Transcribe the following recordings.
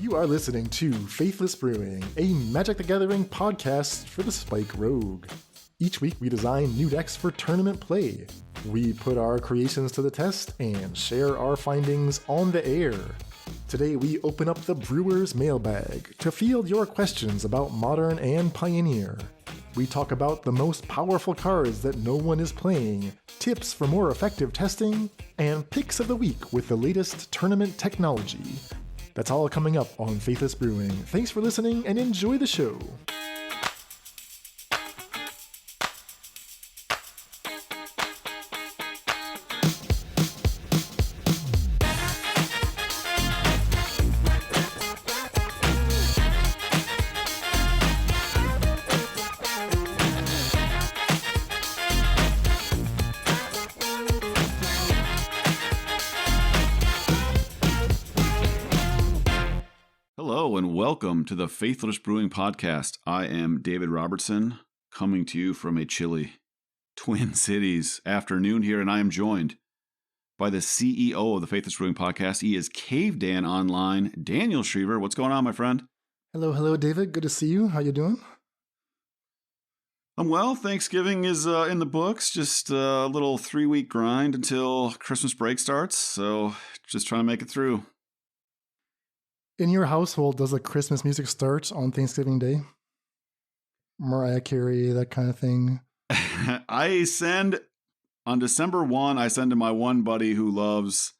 You are listening to Faithless Brewing, a Magic the Gathering podcast for the Spike Rogue. Each week we design new decks for tournament play. We put our creations to the test and share our findings on the air. Today we open up the Brewer's Mailbag to field your questions about Modern and Pioneer. We talk about the most powerful cards that no one is playing, tips for more effective testing, and picks of the week with the latest tournament technology. That's all coming up on Faithless Brewing. Thanks for listening and enjoy the show. Welcome to the Faithless Brewing podcast. I am David Robertson, coming to you from a chilly Twin Cities afternoon here, and I am joined by the CEO of the Faithless Brewing podcast. He is Cave Dan online, Daniel Schriever. What's going on, my friend? Hello, David. Good to see you. How you doing? I'm well. Thanksgiving is in the books. Just a little 3-week grind until Christmas break starts. So just trying to make it through. In your household, does the Christmas music start on Thanksgiving Day? Mariah Carey, that kind of thing? I send, on December 1, I send to my one buddy who loves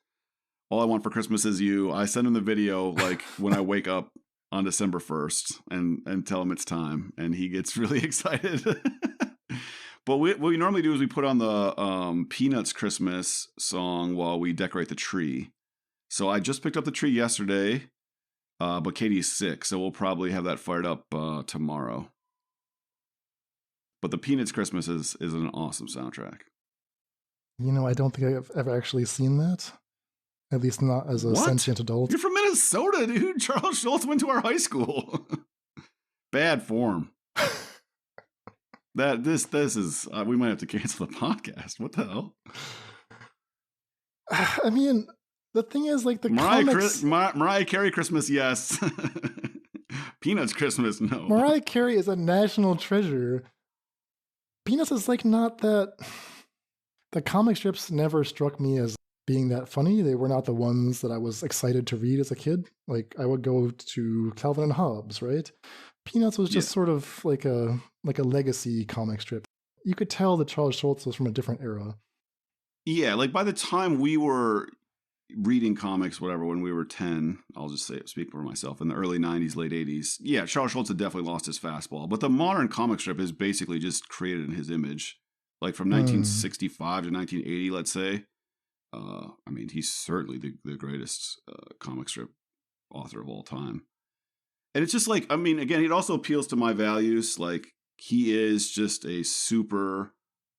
All I Want for Christmas Is You. I send him the video like when I wake up on December 1st and tell him it's time. And he gets really excited. But what we normally do is we put on the Peanuts Christmas song while we decorate the tree. So I just picked up the tree yesterday. But Katie's sick, so we'll probably have that fired up tomorrow. But the Peanuts Christmas is an awesome soundtrack. You know, I don't think I've ever actually seen that. At least not as a sentient adult. You're from Minnesota, dude. Charles Schultz went to our high school. Bad form. This is we might have to cancel the podcast. What the hell? I mean, the thing is, like, the Mariah Carey Christmas, yes. Peanuts Christmas, no. Mariah Carey is a national treasure. Peanuts is, like, not that... The comic strips never struck me as being that funny. They were not the ones that I was excited to read as a kid. Like, I would go to Calvin and Hobbes, right? Peanuts was just sort of like a legacy comic strip. You could tell that Charles Schultz was from a different era. Yeah, like, by the time we were reading comics, whatever, when we were 10, I'll just speak for myself, in the early 90s, late 80s. Yeah, Charles Schultz had definitely lost his fastball. But the modern comic strip is basically just created in his image. Like from 1965 to 1980, let's say. I mean, he's certainly the greatest comic strip author of all time. And it's just like, I mean, again, it also appeals to my values. Like, he is just a super...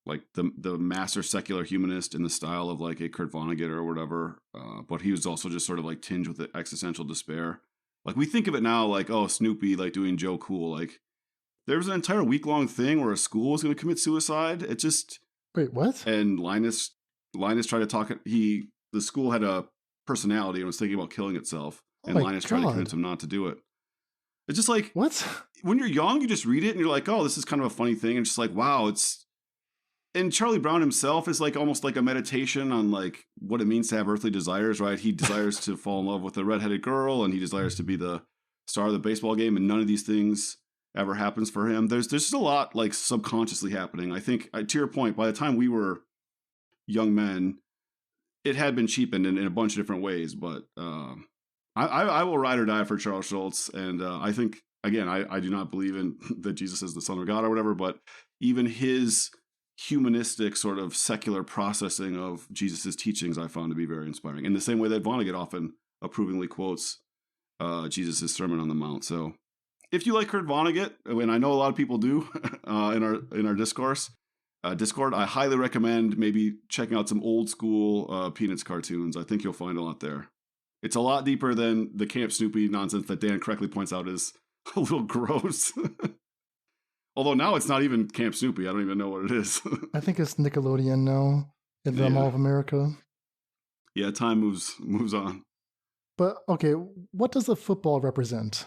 like the master secular humanist in the style of like a Kurt Vonnegut or whatever. But he was also just sort of like tinged with the existential despair. Like, we think of it now like, oh, Snoopy, like doing Joe Cool. Like, there was an entire week-long thing where a school was going to commit suicide. It just... Wait, what? And Linus tried to talk... The school had a personality and was thinking about killing itself. And Linus tried to convince him not to do it. It's just like... What? When you're young, you just read it and you're like, oh, this is kind of a funny thing. And it's just like, wow, it's... And Charlie Brown himself is like almost like a meditation on like what it means to have earthly desires, right? He desires to fall in love with a redheaded girl, and he desires to be the star of the baseball game, and none of these things ever happens for him. There's just a lot like subconsciously happening. I think, to your point, by the time we were young men, it had been cheapened in a bunch of different ways. But I will ride or die for Charles Schultz, and I think, again, I do not believe in that Jesus is the Son of God or whatever, but even his humanistic sort of secular processing of Jesus's teachings I found to be very inspiring. In the same way that Vonnegut often approvingly quotes Jesus's Sermon on the Mount. So if you like Kurt Vonnegut, and I know a lot of people do in our Discord, I highly recommend maybe checking out some old school Peanuts cartoons. I think you'll find a lot there. It's a lot deeper than the Camp Snoopy nonsense that Dan correctly points out is a little gross. Although now it's not even Camp Snoopy. I don't even know what it is. I think it's Nickelodeon now in the Mall of America. Yeah, time moves on. But okay, what does the football represent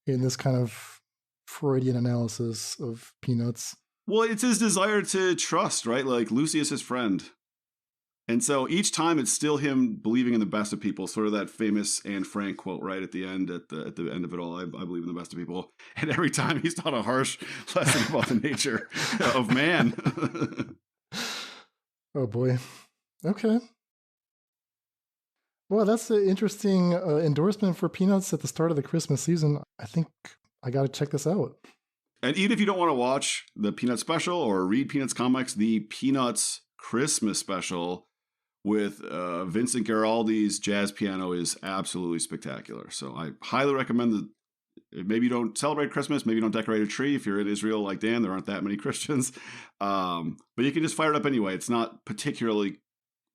in this kind of Freudian analysis of Peanuts? Well, it's his desire to trust, right? Like Lucy is his friend. And so each time it's still him believing in the best of people, sort of that famous Anne Frank quote right at the end of it all. I believe in the best of people. And every time he's taught a harsh lesson about the nature of man. Oh boy. Okay. Well, that's an interesting endorsement for Peanuts at the start of the Christmas season. I think I got to check this out. And even if you don't want to watch the Peanuts special or read Peanuts comics, the Peanuts Christmas special with Vincent Guaraldi's jazz piano is absolutely spectacular. So I highly recommend that. Maybe you don't celebrate Christmas, maybe you don't decorate a tree. If you're in Israel like Dan, there aren't that many Christians. But you can just fire it up anyway. It's not particularly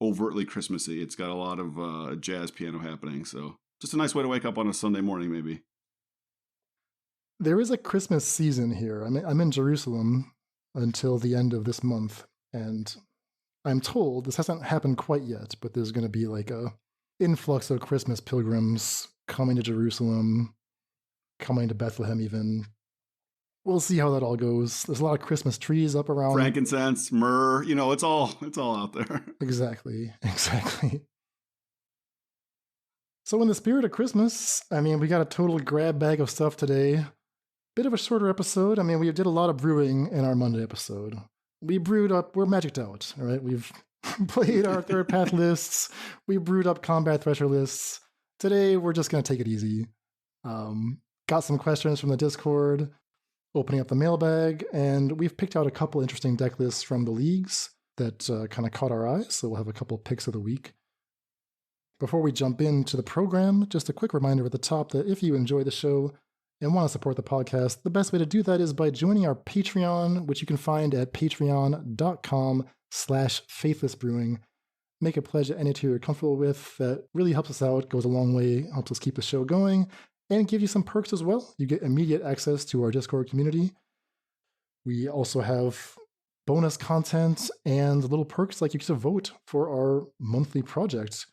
overtly Christmassy. It's got a lot of jazz piano happening. So just a nice way to wake up on a Sunday morning, maybe. There is a Christmas season here. I'm in Jerusalem until the end of this month, and I'm told this hasn't happened quite yet, but there's going to be like a influx of Christmas pilgrims coming to Jerusalem, coming to Bethlehem even. We'll see how that all goes. There's a lot of Christmas trees up around. Frankincense, myrrh, it's all out there. Exactly. So in the spirit of Christmas, we got a total grab bag of stuff today. Bit of a shorter episode. We did a lot of brewing in our Monday episode. We brewed up, we're magicked out, all right? We've played our third path lists. We brewed up combat thresher lists. Today, we're just going to take it easy. Got some questions from the Discord, opening up the mailbag, and we've picked out a couple interesting deck lists from the leagues that kind of caught our eye, so we'll have a couple picks of the week. Before we jump into the program, just a quick reminder at the top that if you enjoy the show and want to support the podcast, the best way to do that is by joining our Patreon, which you can find at patreon.com/faithlessbrewing. Make a pledge at any tier you're comfortable with. That really helps us out, goes a long way, helps us keep the show going, and give you some perks as well. You get immediate access to our Discord community. We also have bonus content and little perks like you get to vote for our monthly project.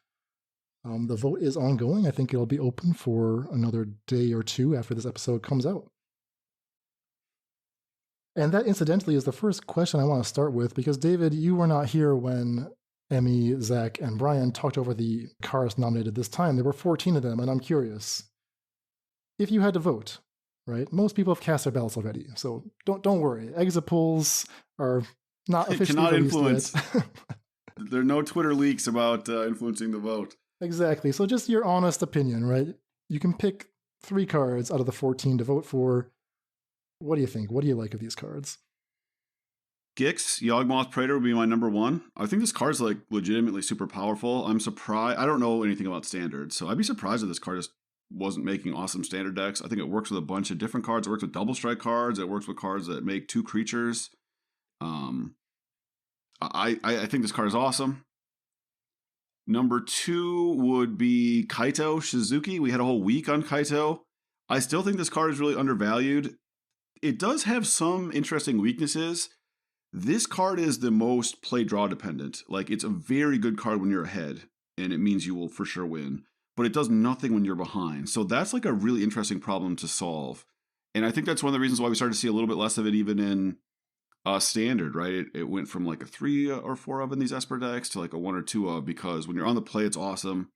The vote is ongoing. I think it'll be open for another day or two after this episode comes out. And that, incidentally, is the first question I want to start with, because, David, you were not here when Emmy, Zach, and Brian talked over the cards nominated this time. There were 14 of them, and I'm curious. If you had to vote, right? Most people have cast their ballots already, so don't worry. Exit polls are not officially cannot released influence. yet. There are no Twitter leaks about influencing the vote. Exactly. So just your honest opinion, right? You can pick 3 cards out of the 14 to vote for. What do you think? What do you like of these cards? Gix, Yawgmoth Praetor would be my number 1. I think this card's legitimately super powerful. I'm surprised. I don't know anything about standard, so I'd be surprised if this card just wasn't making awesome standard decks. I think it works with a bunch of different cards. It works with double strike cards. It works with cards that make 2 creatures. I think this card is awesome. Number 2 would be Kaito Shizuki. We had a whole week on Kaito. I still think this card is really undervalued. It does have some interesting weaknesses. This card is the most play draw dependent. It's a very good card when you're ahead, and it means you will for sure win. But it does nothing when you're behind. So that's a really interesting problem to solve. And I think that's one of the reasons why we started to see a little bit less of it even in standard, right? It went from a 3 or 4 of in these Esper decks to a 1 or 2 of, because when you're on the play, it's awesome.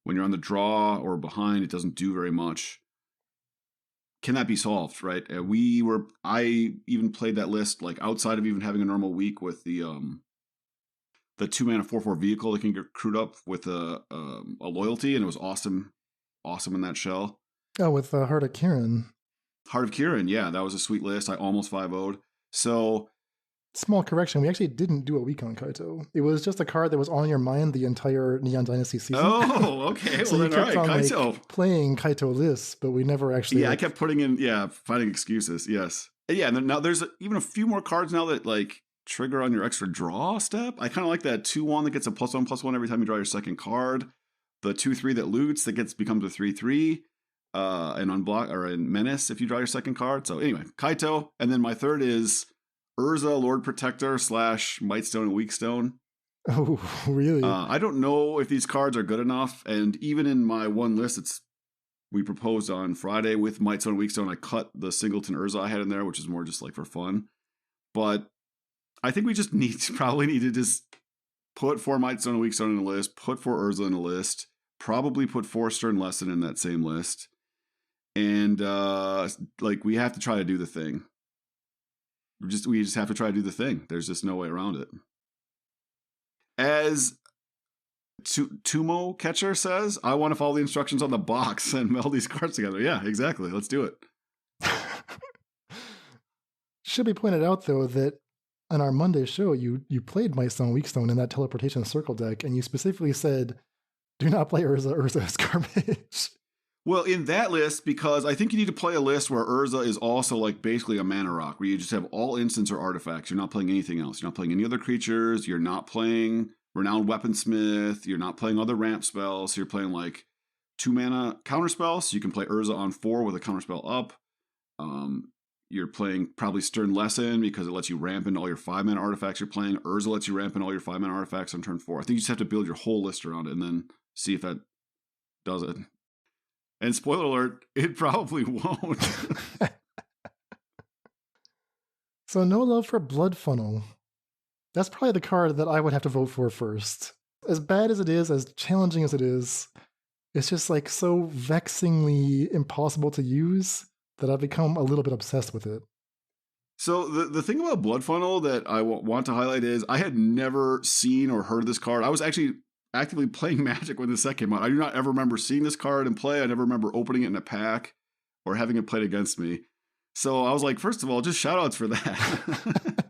When you're on the draw or behind, it doesn't do very much. Can that be solved, right? I even played that list outside of even having a normal week with the 2-mana 4/4 vehicle that can get crewed up with a loyalty, and it was awesome in that shell. Oh, with Heart of Kirin. Heart of Kirin, yeah, that was a sweet list. I almost 5-0'd. So, small correction, we actually didn't do a week on Kaito. It was just a card that was on your mind the entire Neon Dynasty season. Oh, okay. So well, you then, kept all right, on Kaito. Playing Kaito lists, but we never actually... Yeah, I kept putting in, finding excuses, yes. And yeah, and then now there's even a few more cards now that trigger on your extra draw step. I kind of like that 2/1 that gets a +1/+1 every time you draw your second card. The 2/3 that loots that becomes a 3/3. And unblock or in Menace if you draw your second card. So anyway, Kaito. And then my third is Urza, Lord Protector / Mightstone and Weakstone. Oh, really? I don't know if these cards are good enough, and even in my one list, we proposed on Friday with Mightstone and Weakstone. I cut the Singleton Urza I had in there, which is more just like for fun. But I think we just probably need to just put 4 Mightstone and Weakstone in the list, put 4 Urza in the list, probably put 4 Stern Lesson in that same list. And we have to try to do the thing. We just have to try to do the thing. There's just no way around it. As Tumo Catcher says, I want to follow the instructions on the box and meld these cards together. Yeah, exactly. Let's do it. Should be pointed out, though, that on our Monday show, you played Mightstone Weakstone in that teleportation circle deck, and you specifically said, do not play Urza. Urza is garbage. Well, in that list, because I think you need to play a list where Urza is also like basically a mana rock, where you just have all instants or artifacts. You're not playing anything else. You're not playing any other creatures. You're not playing Renowned Weaponsmith. You're not playing other ramp spells. So you're playing like 2 mana counter spells. So you can play Urza on 4 with a counter spell up. You're playing probably Stern Lesson because it lets you ramp into all your 5 mana artifacts you're playing. Urza lets you ramp into all your 5 mana artifacts on turn 4. I think you just have to build your whole list around it and then see if that does it. And spoiler alert, it probably won't. So no love for Blood Funnel. That's probably the card that I would have to vote for first. As bad as it is, as challenging as it is, it's just like so vexingly impossible to use that I've become a little bit obsessed with it. So the thing about Blood Funnel that I want to highlight is I had never seen or heard this card. I was actually actively playing Magic when this set came out. I do not ever remember seeing this card in play. I never remember opening it in a pack or having it played against me. So I was like, first of all, just shout outs for that.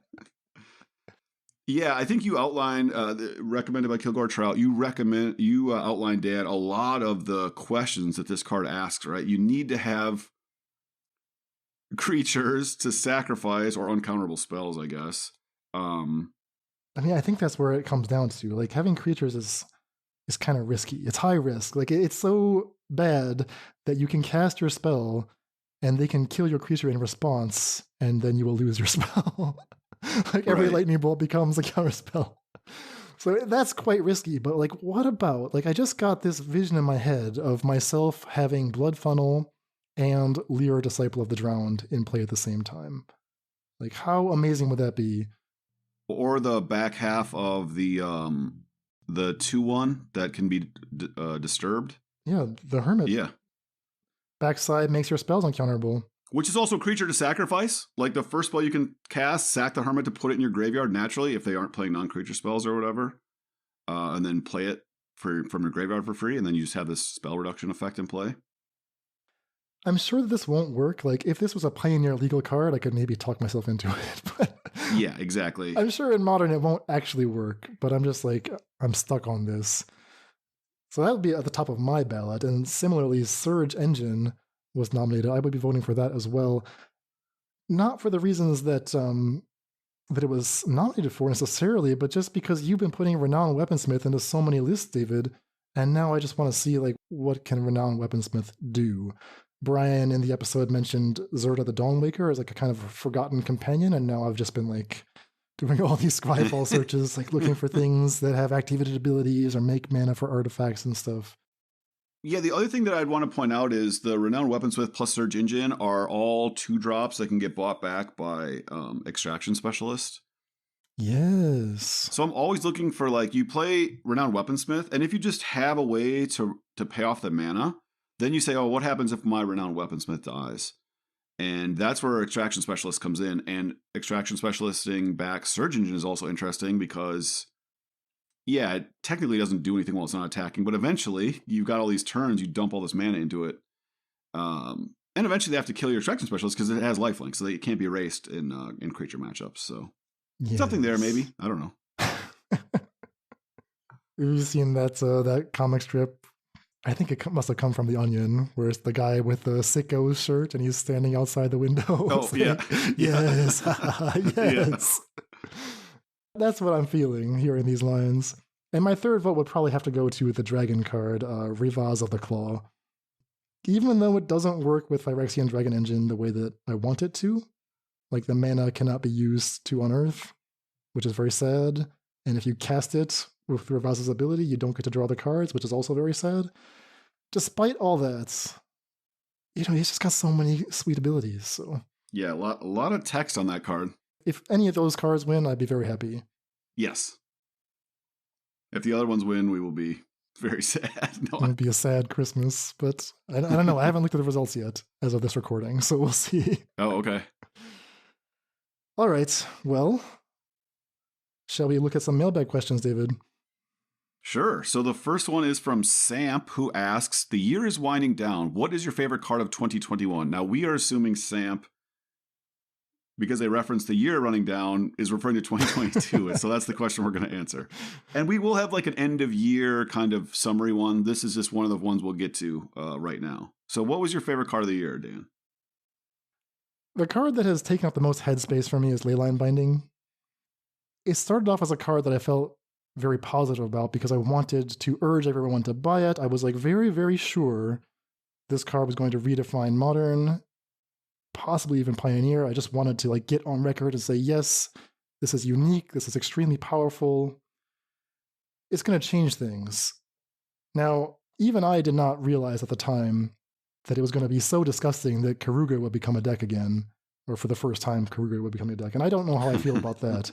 Yeah, I think you outlined, recommended by Kilgore Trout, you outlined, Dan, a lot of the questions that this card asks, right? You need to have creatures to sacrifice or uncounterable spells, I guess. I mean, I think that's where it comes down to. Like, having creatures is kind of risky. It's high risk. Like, it's so bad that you can cast your spell and they can kill your creature in response, and then you will lose your spell. Like, every lightning bolt becomes a counter spell. So that's quite risky. But, like, what about, like, I just got this vision in my head of myself having Blood Funnel and Lyra, Disciple of the Drowned in play at the same time. Like, how amazing would that be? Or the back half of the 2/1 that can be disturbed. Yeah, the Hermit. Yeah. Backside makes your spells uncounterable. Which is also creature to sacrifice. Like the first spell you can cast, sack the Hermit to put it in your graveyard naturally if they aren't playing non-creature spells or whatever. And then play it from your graveyard for free, and then you just have this spell reduction effect in play. I'm sure that this won't work. Like, if this was a Pioneer legal card, I could maybe talk myself into it. But yeah, exactly. I'm sure in Modern it won't actually work, but I'm just like, I'm stuck on this. So that would be at the top of my ballot. And similarly, Surge Engine was nominated. I would be voting for that as well. Not for the reasons that that it was nominated for necessarily, but just because you've been putting Renowned Weaponsmith into so many lists, David, and now I just want to see, like, what can Renowned Weaponsmith do? Brian in the episode mentioned Zerda the Dawnwaker as like a kind of forgotten companion, and now I've just been like doing all these Scryfall searches, like looking for things that have activated abilities or make mana for artifacts and stuff. Yeah, the other thing that I'd want to point out is the Renowned Weaponsmith plus Surge Engine are all 2-drops that can get bought back by Extraction Specialist. Yes. So I'm always looking for, like, you play Renowned Weaponsmith, and if you just have a way to pay off the mana, then you say, oh, what happens if my Renowned Weaponsmith dies? And that's where Extraction Specialist comes in. And Extraction Specialisting back Surge Engine is also interesting because, yeah, it technically doesn't do anything while it's not attacking, but eventually you've got all these turns, you dump all this mana into it. And eventually they have to kill your Extraction Specialist because it has lifelink, so it can't be erased in creature matchups. So something there, maybe. I don't know. Have you seen that comic strip? I think it must have come from The Onion, where it's the guy with the Sicko shirt and he's standing outside the window. Oh, yeah. Yes. Yes. Yeah. That's what I'm feeling hearing these lines. And my third vote would probably have to go to the dragon card, Rivaz of the Claw. Even though it doesn't work with Phyrexian Dragon Engine the way that I want it to, like the mana cannot be used to unearth, which is very sad. And if you cast it with Ravaz's ability, you don't get to draw the cards, which is also very sad. Despite all that, he's just got so many sweet abilities. So yeah, a lot of text on that card. If any of those cards win, I'd be very happy. Yes. If the other ones win, we will be very sad. No, it would be a sad Christmas, but I don't know. I haven't looked at the results yet as of this recording, so we'll see. Oh, okay. All right. Well, shall we look at some mailbag questions, David? Sure. So the first one is from Samp, who asks, the year is winding down. What is your favorite card of 2021? Now, we are assuming Samp, because they reference the year running down, is referring to 2022. And so that's the question we're going to answer. And we will have like an end of year kind of summary one. This is just one of the ones we'll get to right now. So what was your favorite card of the year, Dan? The card that has taken up the most headspace for me is Leyline Binding. It started off as a card that I felt very positive about because I wanted to urge everyone to buy it. I was like very, very sure this card was going to redefine Modern, possibly even Pioneer. I just wanted to like get on record and say, yes, this is unique. This is extremely powerful. It's going to change things. Now, even I did not realize at the time that it was going to be so disgusting that Karuga would become a deck again, or for the first time, Karuga would become a deck. And I don't know how I feel about that.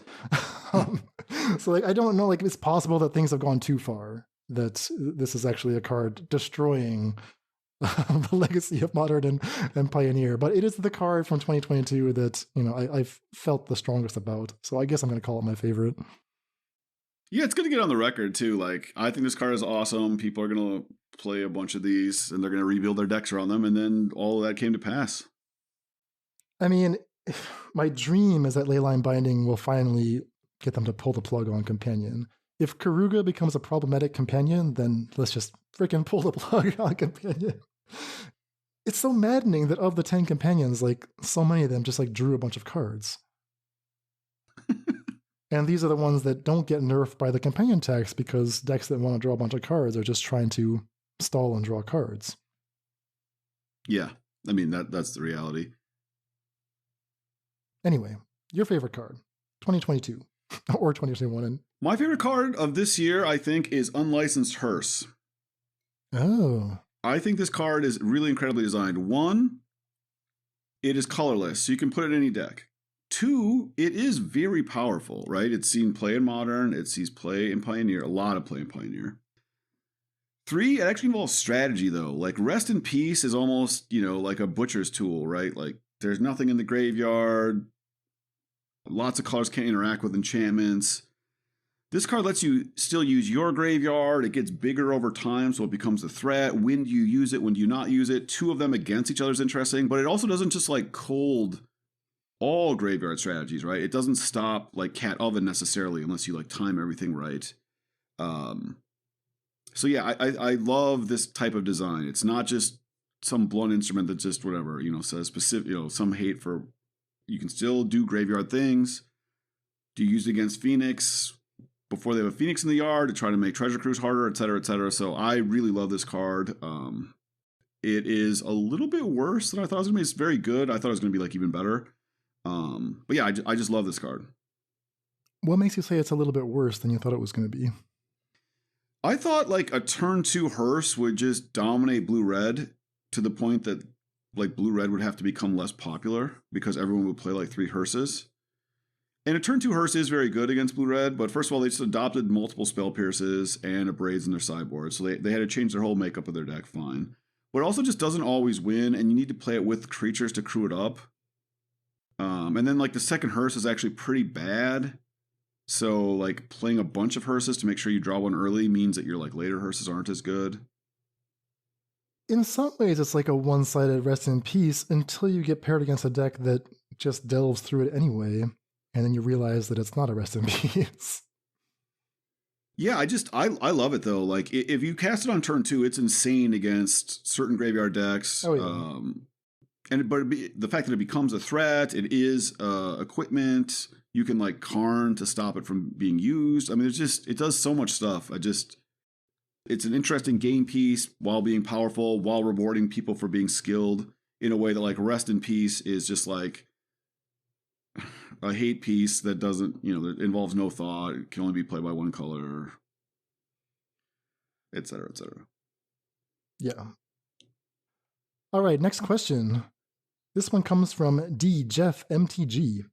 So like, I don't know, like it's possible that things have gone too far, that this is actually a card destroying the legacy of Modern and Pioneer. But it is the card from 2022 that, I've felt the strongest about. So I guess I'm going to call it my favorite. Yeah, it's going to get on the record too. Like, I think this card is awesome. People are going to play a bunch of these and they're going to rebuild their decks around them. And then all of that came to pass. I mean, my dream is that Leyline Binding will finally get them to pull the plug on Companion. If Karuga becomes a problematic Companion, then let's just freaking pull the plug on Companion. It's so maddening that of the 10 Companions, like, so many of them just like drew a bunch of cards. And these are the ones that don't get nerfed by the Companion tax because decks that want to draw a bunch of cards are just trying to stall and draw cards. Yeah, I mean, that's the reality. Anyway, your favorite card, 2022 or 2021. And my favorite card of this year, I think, is Unlicensed Hearse. Oh. I think this card is really incredibly designed. One, it is colorless, so you can put it in any deck. Two, it is very powerful, right? It's seen play in Modern, it sees play in Pioneer, a lot of play in Pioneer. Three, it actually involves strategy, though. Like, Rest in Peace is almost, like a butcher's tool, right? Like, there's nothing in the graveyard. Lots of colors can't interact with enchantments. This card lets you still use your graveyard. It gets bigger over time, so it becomes a threat. When do you use it? When do you not use it? Two of them against each other is interesting, but it also doesn't just like cold all graveyard strategies, right? It doesn't stop like Cat Oven necessarily unless you like time everything right. So yeah, I love this type of design. It's not just some blunt instrument that just whatever, says specific, some hate for, you can still do graveyard things. Do you use it against Phoenix before they have a Phoenix in the yard to try to make Treasure Cruise harder, et cetera, et cetera. So I really love this card. It is a little bit worse than I thought it was going to be. It's very good. I thought it was going to be like even better. But yeah, I just love this card. What makes you say it's a little bit worse than you thought it was going to be? I thought like a turn 2 Hearse would just dominate blue-red to the point that like blue-red would have to become less popular because everyone would play like 3 Hearses. And a turn 2 Hearse is very good against blue-red, but first of all, they just adopted multiple Spell Pierces and Abrades in their sideboard, so they had to change their whole makeup of their deck, fine. But it also just doesn't always win, and you need to play it with creatures to crew it up. And then like the second Hearse is actually pretty bad. So like playing a bunch of Hearses to make sure you draw one early means that your like later Hearses aren't as good. In some ways, it's like a one-sided Rest in Peace until you get paired against a deck that just delves through it anyway, and then you realize that it's not a Rest in Peace. Yeah, I love it though. Like if you cast it on turn 2, it's insane against certain graveyard decks. Oh, yeah. But the fact that it becomes a threat, it is equipment. You can like Karn to stop it from being used. I mean, it does so much stuff. It's an interesting game piece while being powerful, while rewarding people for being skilled in a way that like Rest in Peace is just like, a hate piece that doesn't, that involves no thought. It can only be played by one color, et cetera, et cetera. Yeah. All right, next question. This one comes from D. Jeff MTG.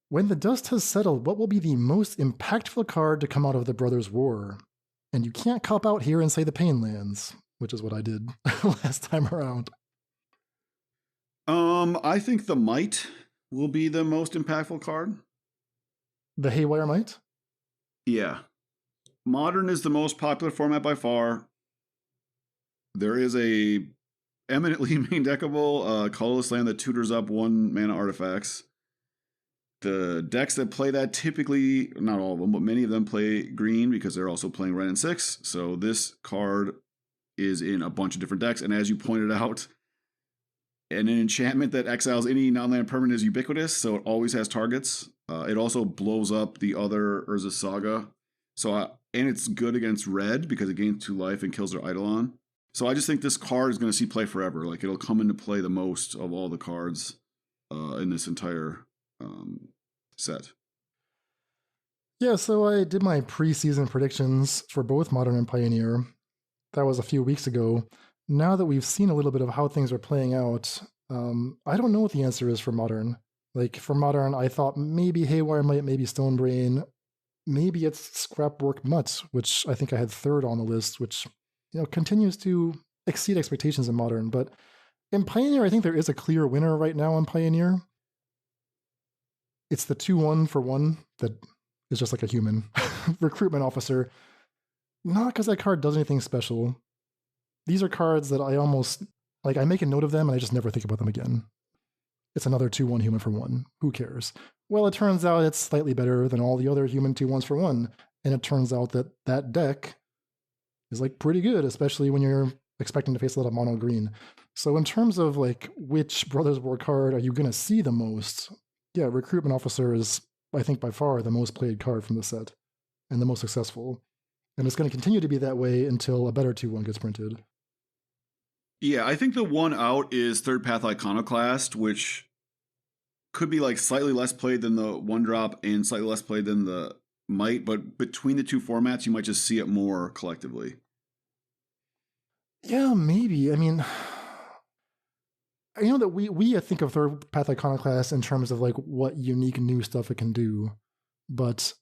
When the dust has settled, what will be the most impactful card to come out of the Brothers' War? And you can't cop out here and say the Painlands, which is what I did last time around. I think the Might will be the most impactful card. The Haywire Might? Yeah. Modern is the most popular format by far. There is a eminently main deckable colorless land that tutors up 1 mana artifacts. The decks that play that typically, not all of them, but many of them play green because they're also playing red and 6. So this card is in a bunch of different decks. And as you pointed out, an enchantment that exiles any non-land permanent is ubiquitous, so it always has targets. It also blows up the other Urza Saga. And it's good against red because it gains 2 life and kills their Eidolon. So I just think this card is going to see play forever. Like, it'll come into play the most of all the cards in this entire set. Yeah, so I did my preseason predictions for both Modern and Pioneer. That was a few weeks ago. Now that we've seen a little bit of how things are playing out, I don't know what the answer is for Modern. Like, for Modern, I thought maybe Haywire Might, maybe Stonebrain, maybe it's Scrapwork Mutt, which I think I had 3rd on the list, which continues to exceed expectations in Modern. But in Pioneer, I think there is a clear winner right now in Pioneer. It's the 2-1 for 1 that is just like a human recruitment officer. Not because that card does anything special. These are cards that I almost, I make a note of them and I just never think about them again. It's another 2-1 human for 1. Who cares? Well, it turns out it's slightly better than all the other human 2-1s for 1. And it turns out that that deck is pretty good, especially when you're expecting to face a lot of mono green. So in terms of which Brothers War card are you going to see the most? Yeah, Recruitment Officer is, I think, by far the most played card from the set and the most successful. And it's going to continue to be that way until a better 2-1 gets printed. Yeah, I think the one out is Third Path Iconoclast, which could be slightly less played than the 1-drop and slightly less played than the Might, but between the two formats, you might just see it more collectively. Yeah, maybe. I mean, I know that we think of Third Path Iconoclast in terms of what unique new stuff it can do, but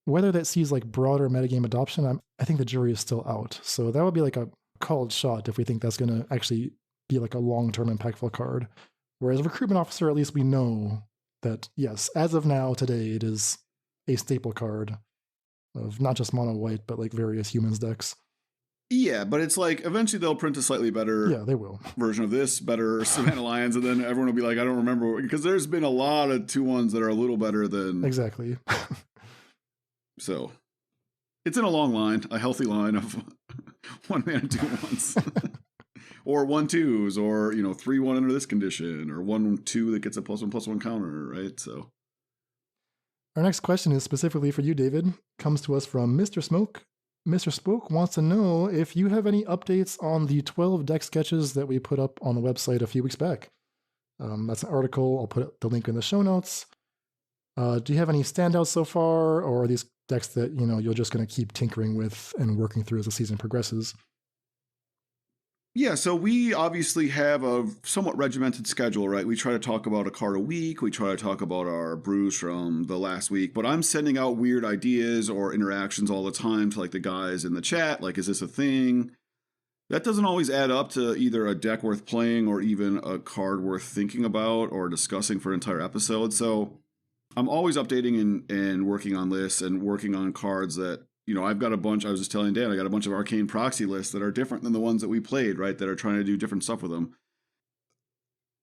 whether that sees broader metagame adoption, I think the jury is still out. So that would be a called shot if we think that's going to actually be a long-term impactful card. Whereas Recruitment Officer, at least we know that, yes, as of now, today, it is a staple card of not just mono white, but various humans decks. Yeah, but it's eventually they'll print a slightly better they will. Version of this, better Savannah Lions, and then everyone will be I don't remember, because there's been a lot of 2-1s that are a little better than... Exactly. So, it's in a long line, a healthy line of 1 mana 2-1s. Or 1-2s, or 3-1 under this condition, or 1-2 that gets a +1/+1 counter, right? So our next question is specifically for you, David. Comes to us from Mr. Smoke. Mr. Spoke wants to know if you have any updates on the 12 deck sketches that we put up on the website a few weeks back. That's an article. I'll put the link in the show notes. Do you have any standouts so far, or are these decks that you're just going to keep tinkering with and working through as the season progresses? Yeah, so we obviously have a somewhat regimented schedule, right? We try to talk about a card a week. We try to talk about our brews from the last week. But I'm sending out weird ideas or interactions all the time to the guys in the chat. Is this a thing? That doesn't always add up to either a deck worth playing or even a card worth thinking about or discussing for an entire episode. So I'm always updating and working on lists and working on cards that, I've got a bunch. I was just telling Dan, I got a bunch of arcane proxy lists that are different than the ones that we played, right? That are trying to do different stuff with them.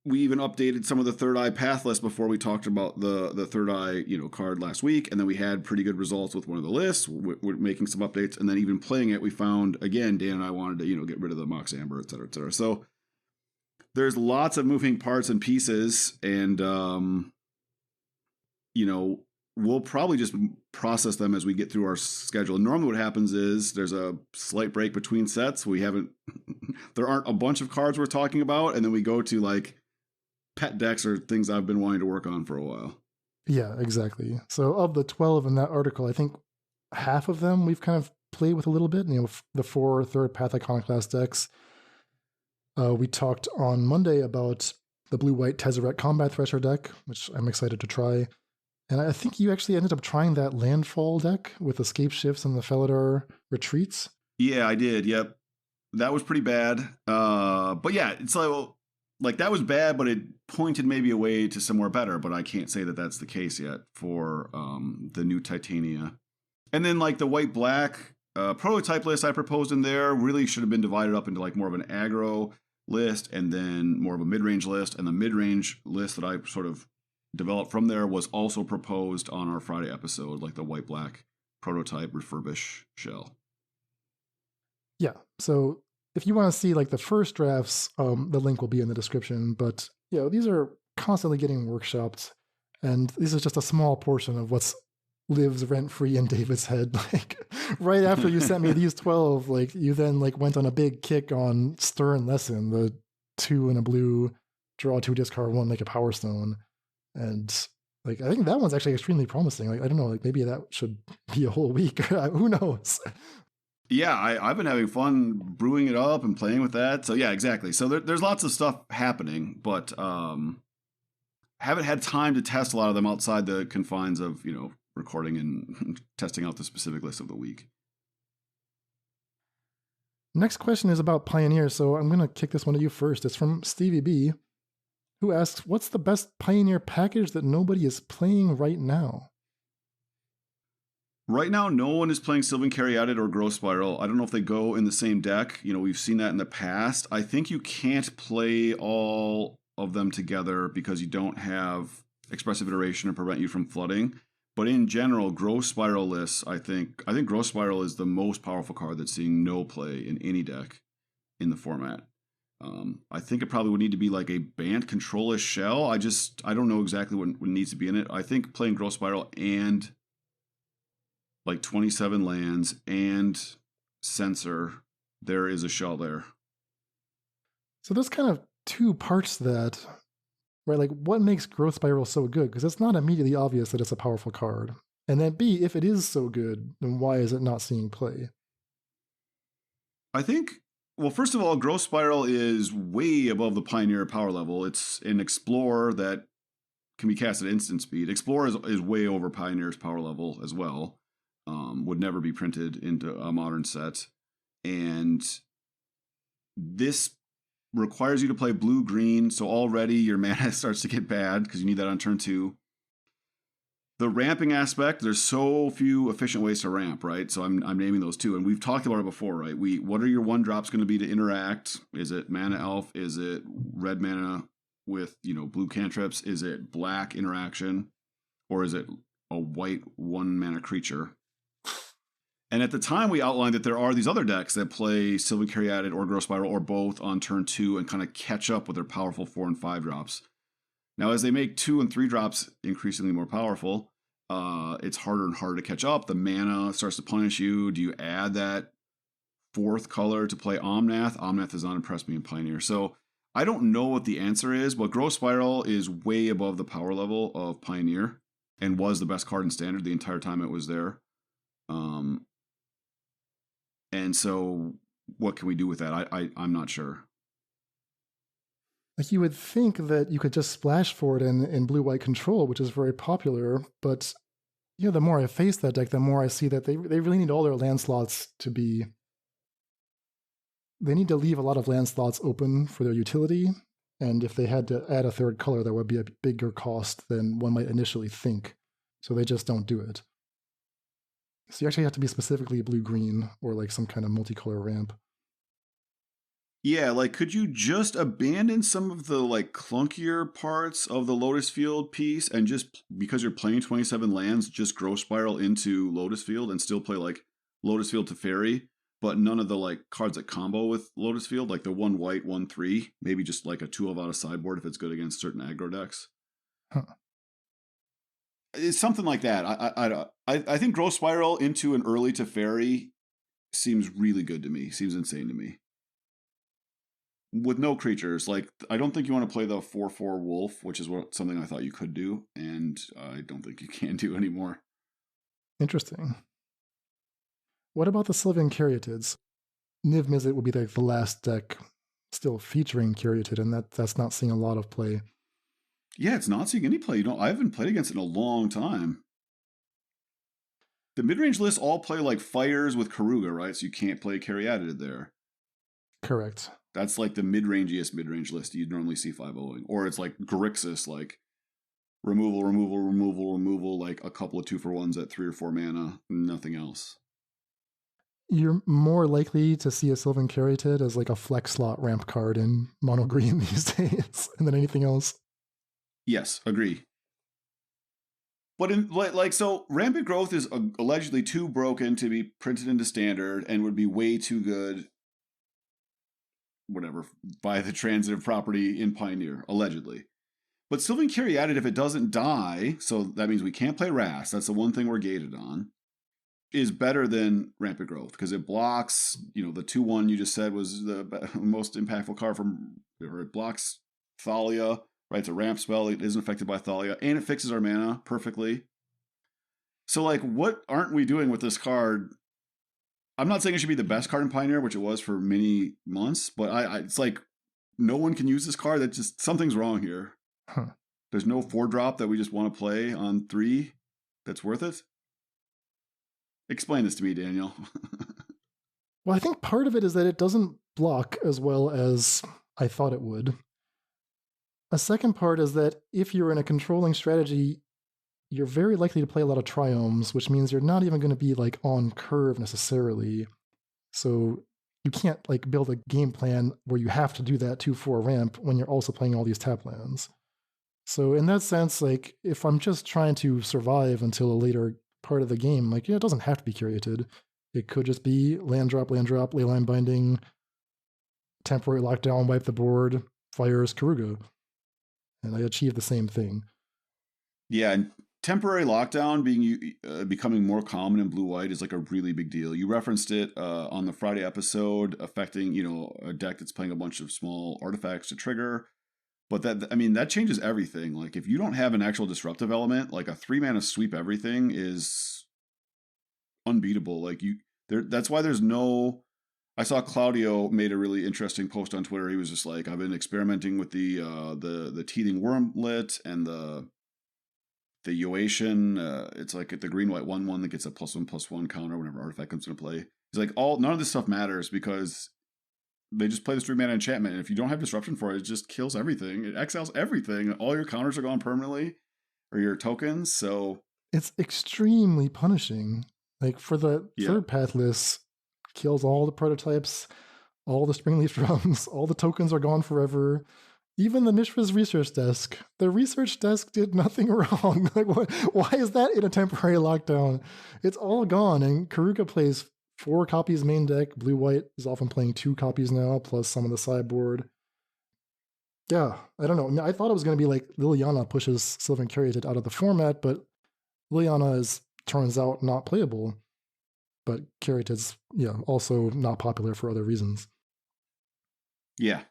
We even updated some of the Third Eye path lists before we talked about the Third Eye, card last week. And then we had pretty good results with one of the lists. We're making some updates. And then even playing it, we found, again, Dan and I wanted to, get rid of the Mox Amber, et cetera, et cetera. So there's lots of moving parts and pieces. And, we'll probably just process them as we get through our schedule. Normally what happens is there's a slight break between sets. There aren't a bunch of cards we're talking about. And then we go to pet decks or things I've been wanting to work on for a while. Yeah, exactly. So of the 12 in that article, I think half of them we've kind of played with a little bit. The 4 third path iconoclast decks. We talked on Monday about the blue-white Tezzeret Combat Thresher deck, which I'm excited to try. And I think you actually ended up trying that Landfall deck with Escape Shifts and the Felidar Retreats. Yeah, I did. Yep. That was pretty bad. But yeah, it's like that was bad, but it pointed maybe away to somewhere better. But I can't say that that's the case yet for the new Titania. And then like the white black prototype list I proposed in there really should have been divided up into like more of an aggro list and then more of a mid-range list. And the mid-range list that I sort of developed from there was also proposed on our Friday episode, like the white black prototype refurbish shell. Yeah. So if you want to see like the first drafts, the link will be in the description. But these are constantly getting workshopped, and this is just a small portion of what's lives rent free in David's head. Like right after you sent me these 12, like you then like went on a big kick on Stern Lesson, the 2 and a blue, draw 2, discard 1, make a Power Stone, and like I think that one's actually extremely promising. Like I don't know, like maybe that should be a whole week. Who knows? Yeah, I've been having fun brewing it up and playing with that. So yeah, exactly. So there's lots of stuff happening, but haven't had time to test a lot of them outside the confines of recording and testing out the specific list of the week. Next question is about Pioneer, so I'm going to kick this one to you first. It's from Stevie B, who asks, what's the best Pioneer package that nobody is playing right now? Right now, no one is playing Sylvan Caryatid or Growth Spiral. I don't know if they go in the same deck. We've seen that in the past. I think you can't play all of them together because you don't have Expressive Iteration to prevent you from flooding. But in general, Growth Spiral lists, I think Growth Spiral is the most powerful card that's seeing no play in any deck in the format. I think it probably would need to be like a banned control-ish shell. I don't know exactly what needs to be in it. I think playing Growth Spiral and like 27 lands and Censor, there is a shell there. So there's kind of 2 parts to that, right? Like what makes Growth Spiral so good? Because it's not immediately obvious that it's a powerful card. And then B, if it is so good, then why is it not seeing play? I think, well, first of all, Growth Spiral is way above the Pioneer power level. It's an Explorer that can be cast at instant speed. Explorer is way over Pioneer's power level as well. Would never be printed into a modern set. And this requires you to play blue-green, so already your mana starts to get bad because you need that on turn 2. The ramping aspect, there's so few efficient ways to ramp, right? So I'm naming those 2, and we've talked about it before, right? What are your 1-drops going to be to interact? Is it Mana Elf? Is it red mana with blue cantrips? Is it black interaction? Or is it a white 1-mana creature? And at the time, we outlined that there are these other decks that play Sylvan Caryatid or Growth Spiral or both on turn 2 and kind of catch up with their powerful 4 and 5 drops. Now, as they make 2 and 3 drops increasingly more powerful, it's harder and harder to catch up. The mana starts to punish you. Do you add that 4th color to play Omnath? Omnath has not impressed me in Pioneer. So I don't know what the answer is, but Growth Spiral is way above the power level of Pioneer and was the best card in Standard the entire time it was there. And so what can we do with that? I'm not sure. Like you would think that you could just splash for it in blue-white control, which is very popular, but the more I face that deck, the more I see that they really need all their land slots to be... They need to leave a lot of land slots open for their utility, and if they had to add a 3rd color, that would be a bigger cost than one might initially think. So they just don't do it. So you actually have to be specifically blue-green or like some kind of multicolor ramp. Yeah, like could you just abandon some of the like clunkier parts of the Lotus Field piece and just, because you're playing 27 lands, just Growth Spiral into Lotus Field and still play like Lotus Field to Fairy, but none of the like cards that combo with Lotus Field, like the 1 white, 1 3, maybe just like a 2 out of sideboard if it's good against certain aggro decks. Huh. It's something like that. I think Growth Spiral into an early to Fairy seems really good to me. Seems insane to me. with no creatures. Like, I don't think you want to play the 4/4 wolf, which is something I thought you could do, and I don't think you can do anymore. Interesting. What about the Sylvan Caryatids? Niv Mizzet would be like the last deck still featuring Caryatid, and that's not seeing a lot of play. Yeah, it's not seeing any play. I haven't played against it in a long time. The mid-range lists all play like fires with Karuga, right? So you can't play Caryatid there. Correct. That's like the mid-rangiest mid-range list you'd normally see 5-0ing. Or it's like Grixis, like removal, like a couple of 2-for-1s at 3 or 4 mana, nothing else. You're more likely to see a Sylvan Caryatid as like a flex slot ramp card in mono green these days than anything else. Yes, agree. But so Rampant Growth is allegedly too broken to be printed into Standard and would be way too good, whatever, by the transitive property in Pioneer, allegedly. But Sylvan Caryatid, if it doesn't die, so that means we can't play Wrath, that's the one thing we're gated on, is better than Rampant Growth, because it blocks, the 2/1 you just said was the most impactful card or it blocks Thalia, right? It's a ramp spell, it isn't affected by Thalia, and it fixes our mana perfectly. So, like, what aren't we doing with this card? I'm not saying it should be the best card in Pioneer, which it was for many months, but it's like, no one can use this card. That just, something's wrong here. Huh. There's no 4-drop that we just want to play on 3 that's worth it. Explain this to me, Daniel. Well, I think part of it is that it doesn't block as well as I thought it would. A second part is that if you're in a controlling strategy, you're very likely to play a lot of triomes, which means you're not even going to be like on curve necessarily. So you can't like build a game plan where you have to do that 2/4 ramp when you're also playing all these tap lands. So in that sense, like if I'm just trying to survive until a later part of the game, like it doesn't have to be Caryatid. It could just be land drop, leyline binding, temporary lockdown, wipe the board, fires Karuga. And I achieve the same thing. Yeah, and temporary lockdown becoming more common in blue-white is like a really big deal. You referenced it on the Friday episode, affecting a deck that's playing a bunch of small artifacts to trigger. But that changes everything. Like if you don't have an actual disruptive element, like a 3-mana sweep everything is unbeatable. Like that's why there's no. I saw Claudio made a really interesting post on Twitter. He was just like, I've been experimenting with the Teething Wormlet and the Yoatian. It's like the green-white 1/1 that gets a +1/+1 counter whenever artifact comes into play. He's like, none of this stuff matters because they just play this 3-mana enchantment, and if you don't have disruption for it, it just kills everything. It exiles everything. All your counters are gone permanently, or your tokens. So it's extremely punishing. Like for the third pathless, kills all the prototypes, all the Springleaf drums, all the tokens are gone forever. Even the Mishra's research desk. The research desk did nothing wrong. Like, why is that in a temporary lockdown? It's all gone, and Karuga plays 4 copies main deck. Blue-white is often playing 2 copies now, plus some of the sideboard. Yeah, I don't know. I mean, I thought it was going to be like Liliana pushes Sylvan Caryatid out of the format, but Liliana turns out not playable. But Caryatid's, also not popular for other reasons. Yeah.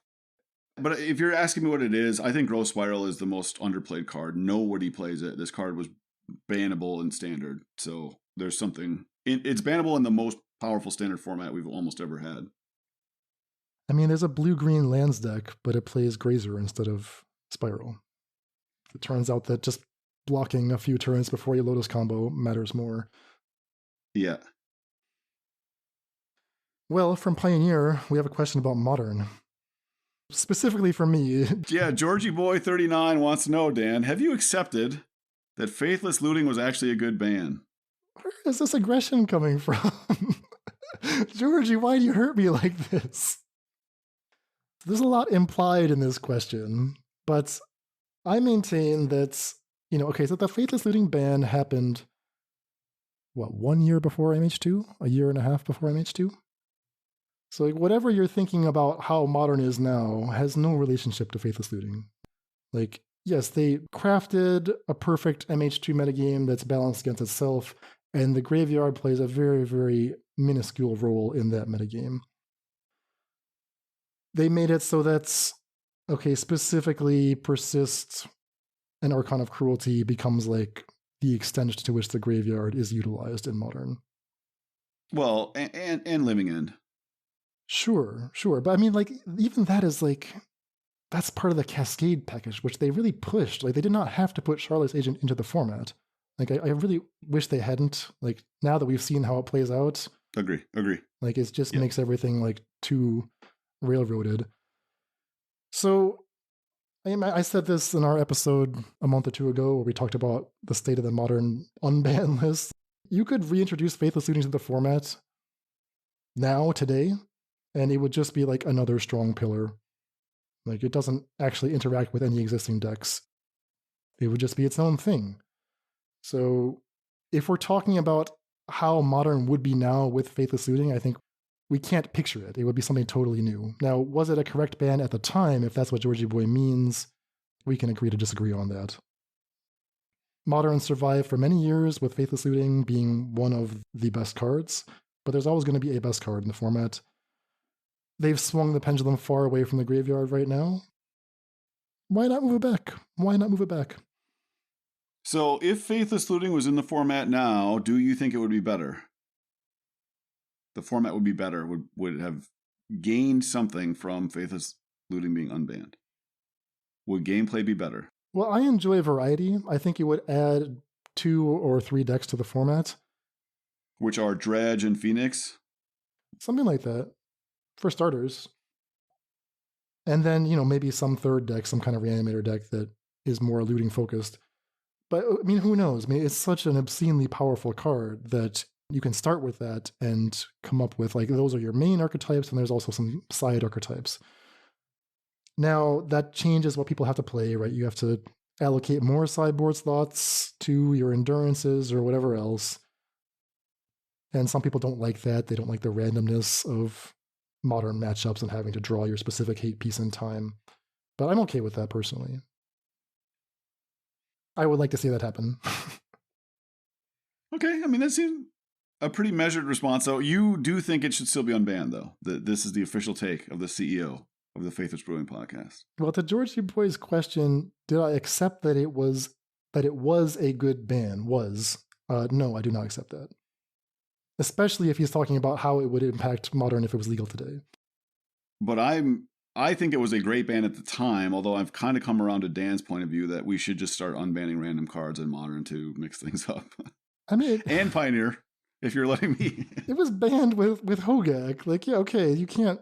But if you're asking me what it is, I think Growth Spiral is the most underplayed card. Nobody plays it. This card was bannable in Standard. So there's something. It's bannable in the most powerful Standard format we've almost ever had. I mean, there's a blue-green lands deck, but it plays Grazer instead of Spiral. It turns out that just blocking a few turns before your Lotus combo matters more. Yeah. Well, from Pioneer, we have a question about Modern. Specifically for me. Yeah, Georgie Boy 39 wants to know, Dan, have you accepted that Faithless Looting was actually a good ban? Where is this aggression coming from? Georgie, why do you hurt me like this? There's a lot implied in this question, but I maintain that, so the Faithless Looting ban happened, 1 year before MH2? A year and a half before MH2? So whatever you're thinking about how Modern is now has no relationship to Faithless Looting. Yes, they crafted a perfect MH2 metagame that's balanced against itself, and the graveyard plays a very, very minuscule role in that metagame. They made it so that, okay, specifically persist and Archon of Cruelty becomes like the extent to which the graveyard is utilized in Modern. Well, and Living End. Sure. But I mean, like, even that is like, that's part of the Cascade package, which they really pushed. Like, they did not have to put Charlotte's Agent into the format. Like, I really wish they hadn't. Like, now that we've seen how it plays out. Agree. Like, it just makes everything, like, too railroaded. So, I said this in our episode a month or two ago where we talked about the state of the Modern unban list. You could reintroduce Faithless Looting to the format now, today, and it would just be like another strong pillar. Like, it doesn't actually interact with any existing decks. It would just be its own thing. So, if we're talking about how Modern would be now with Faithless Looting, I think we can't picture it. It would be something totally new. Now, was it a correct ban at the time? If that's what Georgie Boy means, we can agree to disagree on that. Modern survived for many years with Faithless Looting being one of the best cards, but there's always going to be a best card in the format. They've swung the pendulum far away from the graveyard right now. Why not move it back? So if Faithless Looting was in the format now, do you think it would be better? The format would be better, would have gained something from Faithless Looting being unbanned? Would gameplay be better? Well, I enjoy variety. I think it would add 2 or 3 decks to the format. Which are Dredge and Phoenix? Something like that, for starters. And then, maybe some third deck, some kind of reanimator deck that is more looting focused. But, I mean, who knows? I mean, it's such an obscenely powerful card that you can start with that and come up with, like, those are your main archetypes, and there's also some side archetypes. Now, that changes what people have to play, right? You have to allocate more sideboard slots to your endurances or whatever else. And some people don't like that. They don't like the randomness of Modern matchups and having to draw your specific hate piece in time. But I'm okay with that personally. I would like to see that happen. Okay, I mean, that seems a pretty measured response. So you do think it should still be unbanned, though? This is the official take of the CEO of the Faithless Brewing podcast. Well, to George Boy's question, did I accept that it was a good ban? No, I do not accept that. Especially if he's talking about how it would impact Modern if it was legal today. But I think it was a great ban at the time, although I've kind of come around to Dan's point of view that we should just start unbanning random cards in Modern to mix things up. I mean, and Pioneer, if you're letting me. It was banned with Hogak. Like, yeah, okay, you can't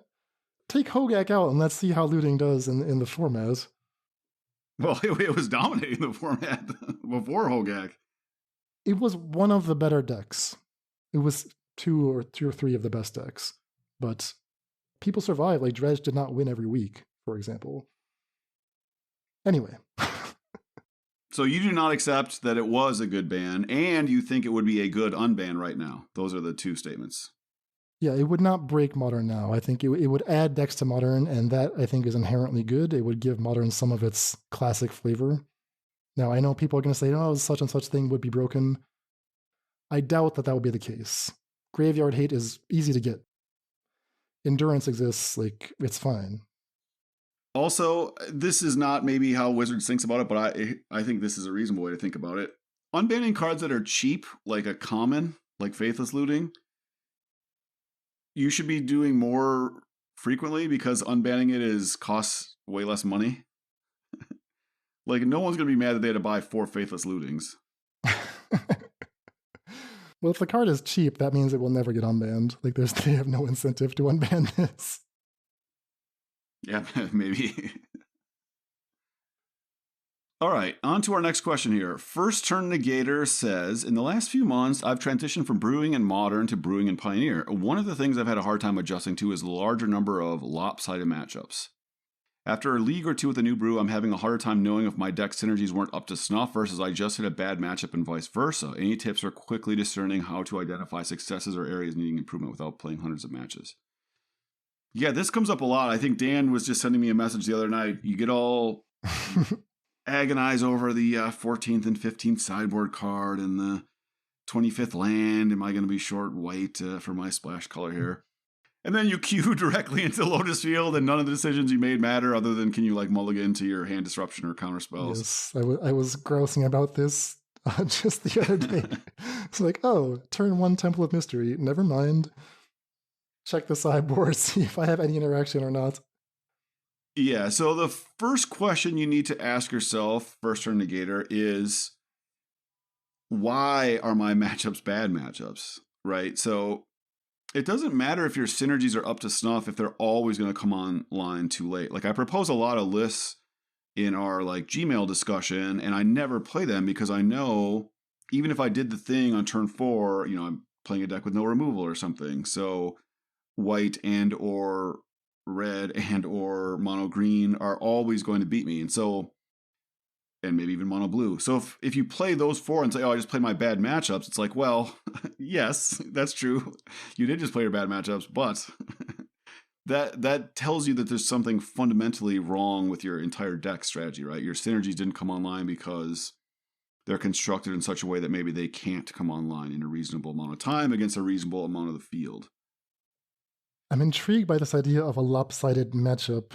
take Hogak out and let's see how looting does in the format. Well, it was dominating the format before Hogak. It was one of the better decks. It was 2 or 3 of the best decks. But people survive. Like, Dredge did not win every week, for example. Anyway. So you do not accept that it was a good ban, and you think it would be a good unban right now. Those are the 2 statements. Yeah, it would not break Modern now. I think it would add decks to Modern, and that, I think, is inherently good. It would give Modern some of its classic flavor. Now, I know people are going to say, oh, such and such thing would be broken. I doubt that would be the case. Graveyard hate is easy to get. Endurance exists, like, it's fine. Also, this is not maybe how Wizards thinks about it, but I think this is a reasonable way to think about it. Unbanning cards that are cheap, like a common, like Faithless Looting, you should be doing more frequently because unbanning it costs way less money. Like, no one's going to be mad that they had to buy 4 Faithless Lootings. Well, if the card is cheap, that means it will never get unbanned. Like, they have no incentive to unban this. Yeah, maybe. All right, on to our next question here. First Turn Negator says, in the last few months, I've transitioned from brewing in Modern to brewing in Pioneer. One of the things I've had a hard time adjusting to is the larger number of lopsided matchups. After a league or 2 with a new brew, I'm having a harder time knowing if my deck synergies weren't up to snuff versus I just hit a bad matchup and vice versa. Any tips for quickly discerning how to identify successes or areas needing improvement without playing hundreds of matches? Yeah, this comes up a lot. I think Dan was just sending me a message the other night. You get all agonize over the 14th and 15th sideboard card and the 25th land. Am I going to be short white for my splash color here? And then you queue directly into Lotus Field, and none of the decisions you made matter other than can you like mulligan to your hand disruption or counter spells. Yes, I was grousing about this just the other day. It's like, oh, turn 1 Temple of Mystery. Never mind. Check the sideboard, see if I have any interaction or not. Yeah, so the first question you need to ask yourself, first turn negator, is why are my matchups bad matchups, right? So it doesn't matter if your synergies are up to snuff if they're always going to come online too late. Like I propose a lot of lists in our like Gmail discussion, and I never play them because I know even if I did the thing on turn 4, you know, I'm playing a deck with no removal or something. So white and or red and or mono green are always going to beat me. And so, and maybe even mono blue. So if you play those 4 and say, oh, I just played my bad matchups, it's like, well, yes, that's true. You did just play your bad matchups, but that tells you that there's something fundamentally wrong with your entire deck strategy, right? Your synergies didn't come online because they're constructed in such a way that maybe they can't come online in a reasonable amount of time against a reasonable amount of the field. I'm intrigued by this idea of a lopsided matchup.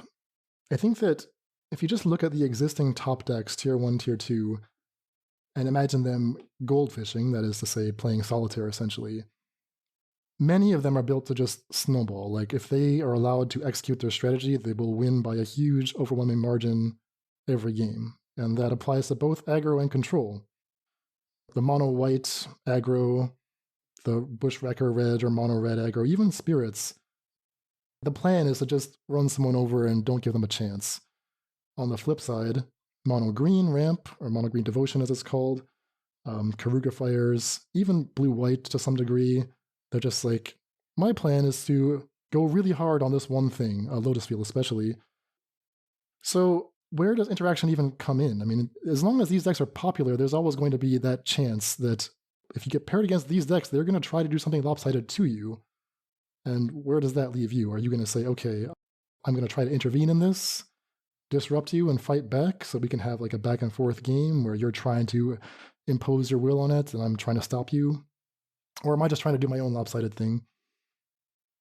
I think that if you just look at the existing top decks, tier 1, tier 2, and imagine them goldfishing, that is to say, playing solitaire essentially, many of them are built to just snowball. Like if they are allowed to execute their strategy, they will win by a huge, overwhelming margin every game. And that applies to both aggro and control. The mono white aggro, the bushwhacker red or mono red aggro, even spirits. The plan is to just run someone over and don't give them a chance. On the flip side, mono green ramp, or mono green devotion as it's called, Karuga fires, even blue white to some degree, they're just like, my plan is to go really hard on this one thing, Lotus Field especially. So where does interaction even come in? I mean, as long as these decks are popular, there's always going to be that chance that if you get paired against these decks, they're going to try to do something lopsided to you. And where does that leave you? Are you going to say, okay, I'm going to try to intervene in this, disrupt you and fight back so we can have like a back and forth game where you're trying to impose your will on it and I'm trying to stop you? Or am I just trying to do my own lopsided thing?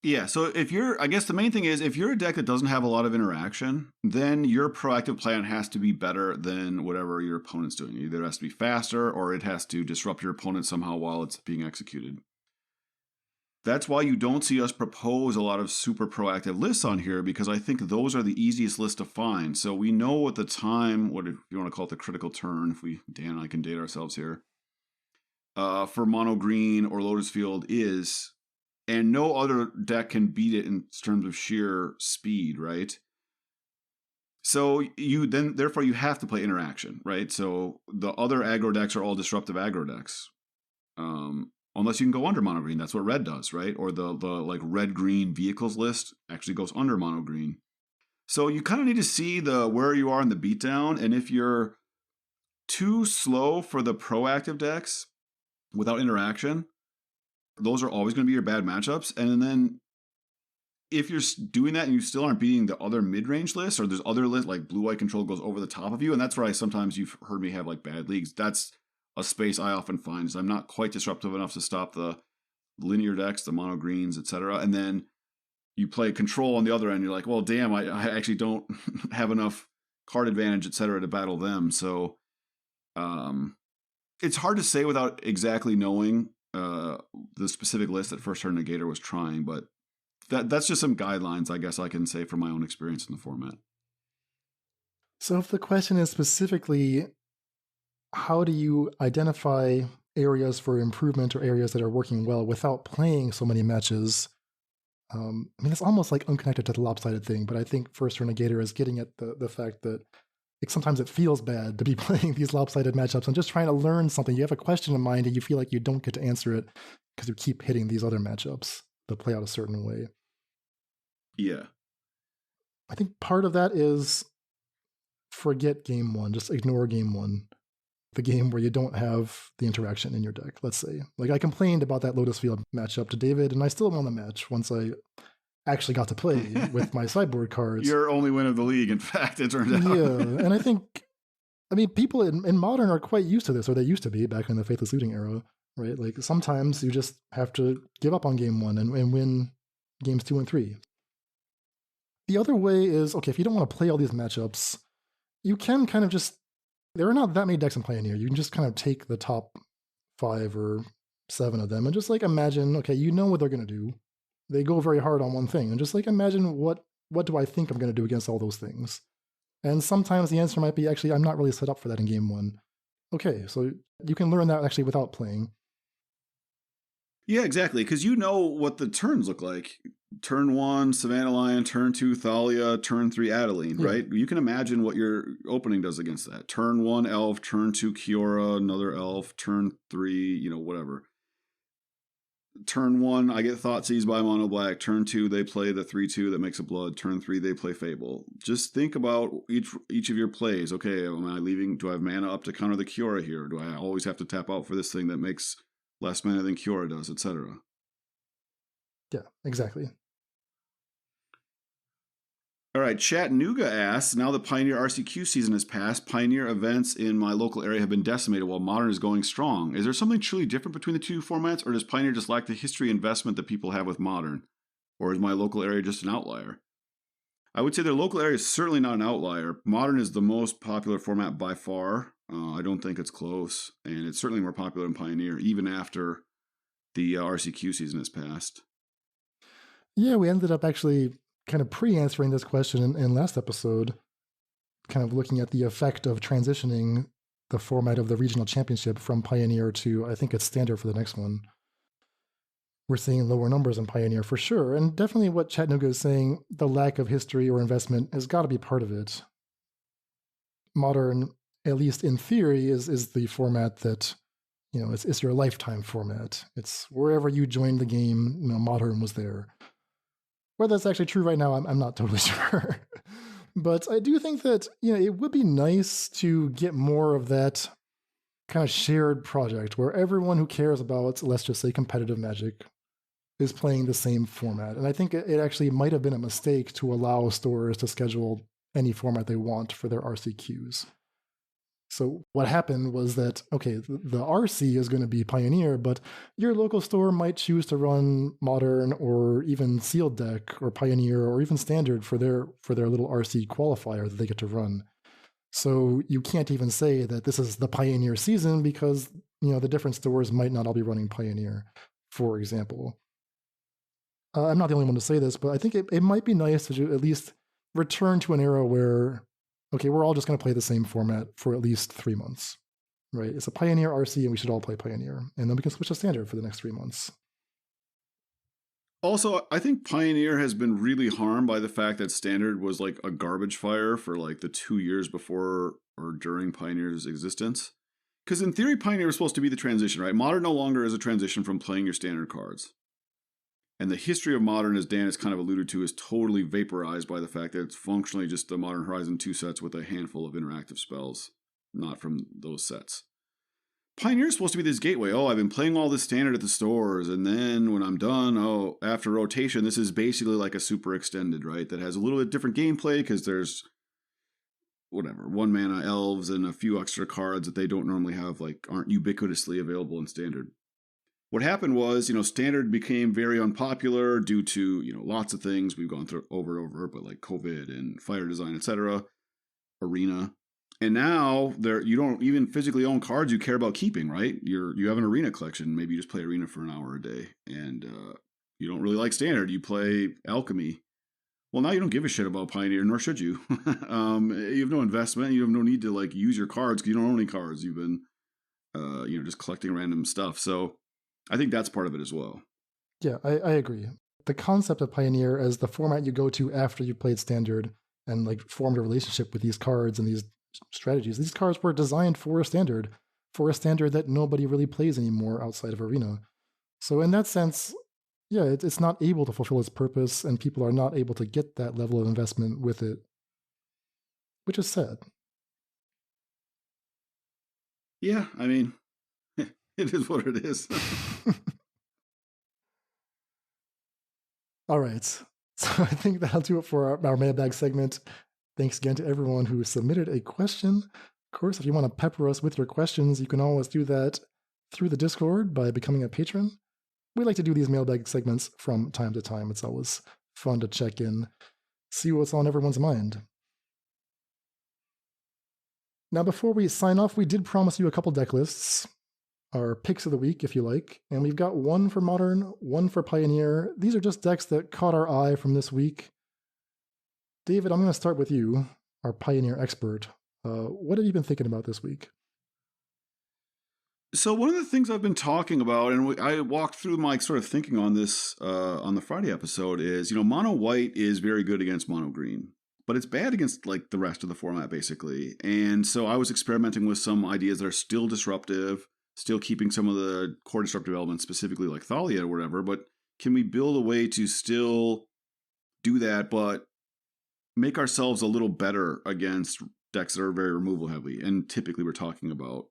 Yeah, so I guess the main thing is if you're a deck that doesn't have a lot of interaction, then your proactive plan has to be better than whatever your opponent's doing. Either it has to be faster or it has to disrupt your opponent somehow while it's being executed. That's why you don't see us propose a lot of super proactive lists on here, because I think those are the easiest lists to find. So we know at the time, what if you want to call it the critical turn, Dan and I can date ourselves here, for mono green or Lotus Field is, and no other deck can beat it in terms of sheer speed, right? So therefore you have to play interaction, right? So the other aggro decks are all disruptive aggro decks. Unless you can go under mono green, that's what red does, right? Or the like red green vehicles list actually goes under mono green. So you kind of need to see where you are in the beatdown, and if you're too slow for the proactive decks without interaction, those are always going to be your bad matchups. And then if you're doing that and you still aren't beating the other mid-range lists, or there's other lists like blue-white control goes over the top of you, and that's where sometimes you've heard me have like bad leagues. That's a space I often find is I'm not quite disruptive enough to stop the linear decks, the mono greens, etc. And then you play control on the other end. You're like, well, damn, I actually don't have enough card advantage, etc., to battle them. So it's hard to say without exactly knowing the specific list that First Turn Negator was trying, but that's just some guidelines, I guess I can say from my own experience in the format. So if the question is specifically, how do you identify areas for improvement or areas that are working well without playing so many matches? I mean, it's almost like unconnected to the lopsided thing, but I think First Turn Negator is getting at the fact that sometimes it feels bad to be playing these lopsided matchups and just trying to learn something. You have a question in mind and you feel like you don't get to answer it because you keep hitting these other matchups that play out a certain way. Yeah. I think part of that is forget game one, just ignore game one. The game where you don't have the interaction in your deck, let's say. Like I complained about that Lotus Field matchup to David, and I still won the match once I actually got to play with my sideboard cards. Your only win of the league, in fact, it turned out. Yeah, and I mean, people in Modern are quite used to this, or they used to be back in the Faithless Looting era, right? Like sometimes you just have to give up on game one and win games 2 and 3. The other way is, okay, if you don't want to play all these matchups, you can kind of just, there are not that many decks in Pioneer. You can just kind of take the top 5 or 7 of them and just like imagine, okay, you know what they're going to do. They go very hard on one thing, and just like imagine what do I think I'm going to do against all those things. And sometimes the answer might be, actually, I'm not really set up for that in game 1. Okay, so you can learn that actually without playing. Yeah, exactly, because you know what the turns look like. Turn 1, Savannah Lion. Turn 2, Thalia. Turn 3, Adeline, right? You can imagine what your opening does against that. Turn 1, Elf. Turn 2, Kiora, another Elf. Turn 3, whatever. Turn 1, I get Thought Seized by Mono Black. Turn 2, they play the 3/2 that makes a blood. Turn 3, they play Fable. Just think about each of your plays. Okay, am I leaving? Do I have mana up to counter the Kiora here? Do I always have to tap out for this thing that makes less mana than Kiora does, etc.? Yeah, exactly. All right, Chattanooga asks, now that Pioneer RCQ season has passed, Pioneer events in my local area have been decimated while Modern is going strong. Is there something truly different between the two formats, or does Pioneer just lack the history investment that people have with Modern? Or is my local area just an outlier? I would say their local area is certainly not an outlier. Modern is the most popular format by far. I don't think it's close, and it's certainly more popular than Pioneer, even after the RCQ season has passed. Yeah, we ended up actually kind of pre-answering this question in last episode, kind of looking at the effect of transitioning the format of the regional championship from Pioneer to, I think it's Standard for the next one. We're seeing lower numbers in Pioneer for sure, and definitely what Chattanooga is saying, the lack of history or investment has got to be part of it. Modern, at least in theory, is the format that, it's your lifetime format. It's wherever you joined the game, Modern was there. Whether that's actually true right now, I'm not totally sure. But I do think that, it would be nice to get more of that kind of shared project where everyone who cares about, let's just say, competitive Magic is playing the same format. And I think it actually might have been a mistake to allow stores to schedule any format they want for their RCQs. So what happened was that, okay, the RC is going to be Pioneer, but your local store might choose to run Modern or even Sealed Deck or Pioneer or even Standard for their little RC qualifier that they get to run. So you can't even say that this is the Pioneer season because, the different stores might not all be running Pioneer, for example. I'm not the only one to say this, but I think it might be nice to at least return to an era where, okay, we're all just going to play the same format for at least 3 months, right? It's a Pioneer RC and we should all play Pioneer. And then we can switch to Standard for the next 3 months. Also, I think Pioneer has been really harmed by the fact that Standard was like a garbage fire for like the 2 years before or during Pioneer's existence. Because in theory, Pioneer was supposed to be the transition, right? Modern no longer is a transition from playing your Standard cards. And the history of Modern, as Dan has kind of alluded to, is totally vaporized by the fact that it's functionally just the Modern Horizon 2 sets with a handful of interactive spells, not from those sets. Pioneer is supposed to be this gateway. Oh, I've been playing all this Standard at the stores, and then when I'm done, after rotation, this is basically like a super extended, right? That has a little bit different gameplay because there's, 1 mana elves and a few extra cards that they don't normally have, like aren't ubiquitously available in Standard. What happened was, Standard became very unpopular due to, lots of things we've gone through over and over, but like COVID and fire design, etc., Arena. And now you don't even physically own cards you care about keeping, right? You have an Arena collection. Maybe you just play Arena for an hour a day, and you don't really like Standard. You play Alchemy. Well, now you don't give a shit about Pioneer, nor should you. You have no investment. You have no need to like use your cards because you don't own any cards. You've been, just collecting random stuff. So I think that's part of it as well. Yeah, I agree. The concept of Pioneer as the format you go to after you played Standard and like formed a relationship with these cards and these strategies. These cards were designed for a standard that nobody really plays anymore outside of Arena. So in that sense, yeah, it's not able to fulfill its purpose, and people are not able to get that level of investment with it, which is sad. Yeah, I mean, it is what it is. All right, so I think that'll do it for our mailbag segment. Thanks again to everyone who submitted a question. Of course, if you want to pepper us with your questions, you can always do that through the Discord by becoming a patron. we like to do these mailbag segments from time to time. It's always fun to check in, see what's on everyone's mind. Now, before we sign off, we did promise you a couple deck lists, our picks of the week, if you like, and we've got one for Modern, one for Pioneer. These are just decks that caught our eye from this week. David, I'm going to start with you, our Pioneer expert. What have you been thinking about this week? So one of the things I've been talking about, and I walked through my sort of thinking on this on the Friday episode, is, mono white is very good against mono green, but it's bad against like the rest of the format basically. And so I was experimenting with some ideas that are still disruptive, still keeping some of the core disruptive elements, specifically like Thalia or whatever. But can we build a way to still do that, but make ourselves a little better against decks that are very removal heavy? And typically we're talking about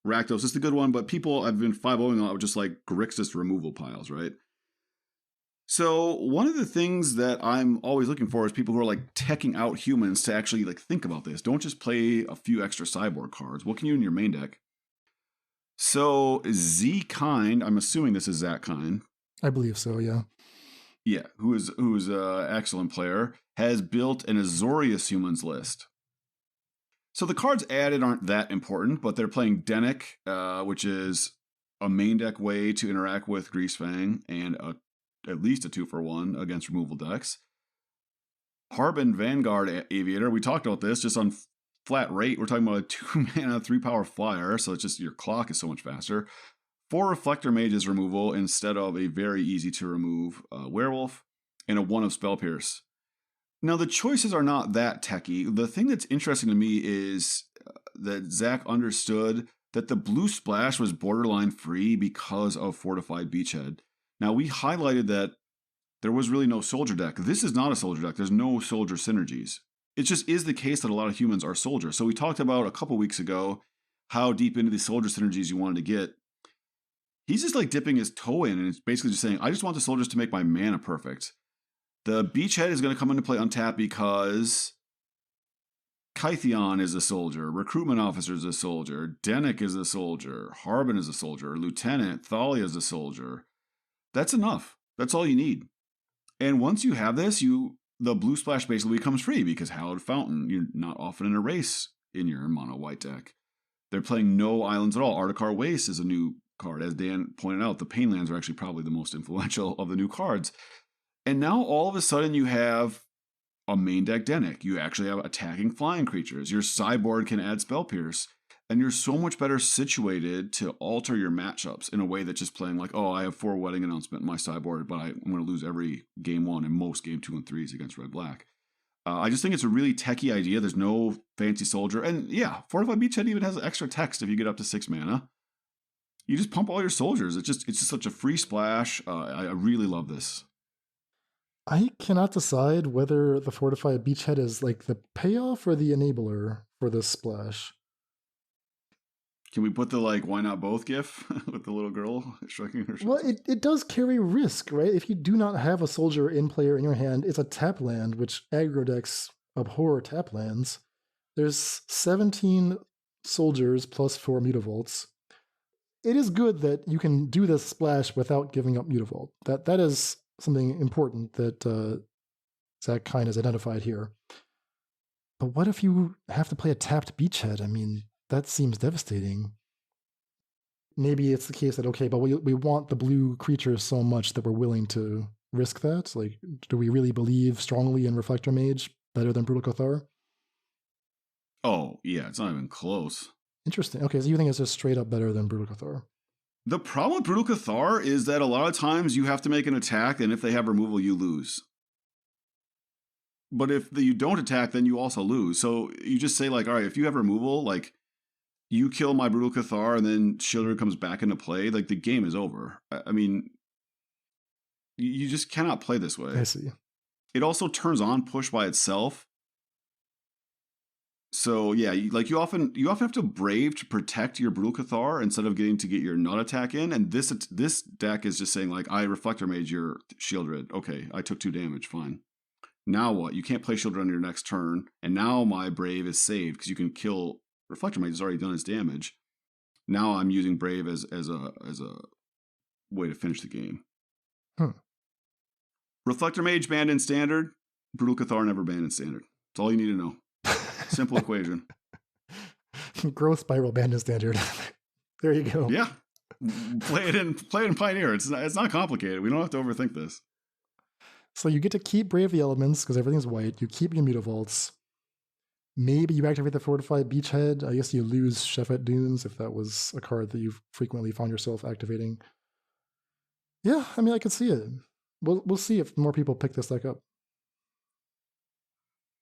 Rakdos is the good one, but people I've been 5-0ing a lot with just like Grixis removal piles, right? So one of the things that I'm always looking for is people who are like teching out humans to actually like think about this. Don't just play a few extra sideboard cards. What can you do in your main deck? So zkiihne, I'm assuming this is zkiihne. I believe so, yeah. Yeah, who's an excellent player, has built an Azorius humans list. So the cards added aren't that important, but they're playing Dennick, which is a main deck way to interact with Greasefang, and at least a 2-for-1 against removal decks. Harbin Vanguard Aviator, we talked about this just on flat rate. We're talking about a 2-mana, 3-power flyer, so it's just your clock is so much faster. 4 Reflector Mages removal instead of a very easy to remove Werewolf, and a 1 of Spell Pierce. Now, the choices are not that techy. The thing that's interesting to me is that Zach understood that the blue splash was borderline free because of Fortified Beachhead. Now, we highlighted that there was really no soldier deck. This is not a soldier deck. There's no soldier synergies. It just is the case that a lot of humans are soldiers. So we talked about a couple weeks ago how deep into the soldier synergies you wanted to get. He's just like dipping his toe in, and it's basically just saying, I just want the soldiers to make my mana perfect. The Beachhead is going to come into play untapped because Kytheon is a soldier, Recruitment Officer is a soldier, Dennick is a soldier, Harbin is a soldier, Lieutenant, Thalia is a soldier. That's enough. That's all you need. And once you have this, the blue splash basically becomes free because Hallowed Fountain, you're not often in a race in your mono white deck. They're playing no islands at all. Artikar Waste is a new card. As Dan pointed out, the Painlands are actually probably the most influential of the new cards. And now all of a sudden you have a main deck Dennick. You actually have attacking flying creatures. Your sideboard can add Spell Pierce. And you're so much better situated to alter your matchups in a way that's just playing like, oh, I have 4 Wedding Announcement in my sideboard, but I'm going to lose every game 1 and most game 2 and 3s against red-black. I just think it's a really techie idea. There's no fancy soldier. And yeah, Fortified Beachhead even has extra text if you get up to 6 mana. You just pump all your soldiers. It's just such a free splash. I really love this. I cannot decide whether the Fortified Beachhead is like the payoff or the enabler for this splash. Can we put the why not both gif with the little girl shrugging her shoulders? Well, it does carry risk, right? If you do not have a soldier in player in your hand, it's a tap land, which aggro decks abhor tap lands. There's 17 soldiers plus 4 Mutavaults. It is good that you can do this splash without giving up Mutavault. That is something important that zkiihne has identified here. But what if you have to play a tapped Beachhead? I mean, that seems devastating. Maybe it's the case that, okay, but we want the blue creatures so much that we're willing to risk that. Like, do we really believe strongly in Reflector Mage better than Brutal Cathar? Oh, yeah, it's not even close. Interesting. Okay, so you think it's just straight up better than Brutal Cathar? The problem with Brutal Cathar is that a lot of times you have to make an attack, and if they have removal, you lose. But if you don't attack, then you also lose. So you just say, all right, if you have removal, you kill my Brutal Cathar, and then Shieldred comes back into play, the game is over. I mean, you just cannot play this way. I see. It also turns on push by itself. So yeah, you often have to brave to protect your Brutal Cathar instead of getting to get your nut attack in. And this deck is just saying I Reflector Mage your Shieldred. Okay, I took 2 damage, fine. Now what? You can't play Shieldred on your next turn, and now my Brave is saved because you can kill Reflector Mage. Has already done its damage. Now I'm using Brave as a way to finish the game. Hmm. Reflector Mage banned in Standard. Brutal Cathar never banned in Standard. That's all you need to know. Simple equation. Growth Spiral banned in Standard. There you go. Yeah. Play it in Pioneer. It's not complicated. We don't have to overthink this. So you get to keep Brave the Elements because everything's white. You keep your Mutavaults. Maybe you activate the Fortified Beachhead. I guess you lose Sheffet Dunes if that was a card that you've frequently found yourself activating. Yeah, I mean, I could see it. We'll see if more people pick this deck up.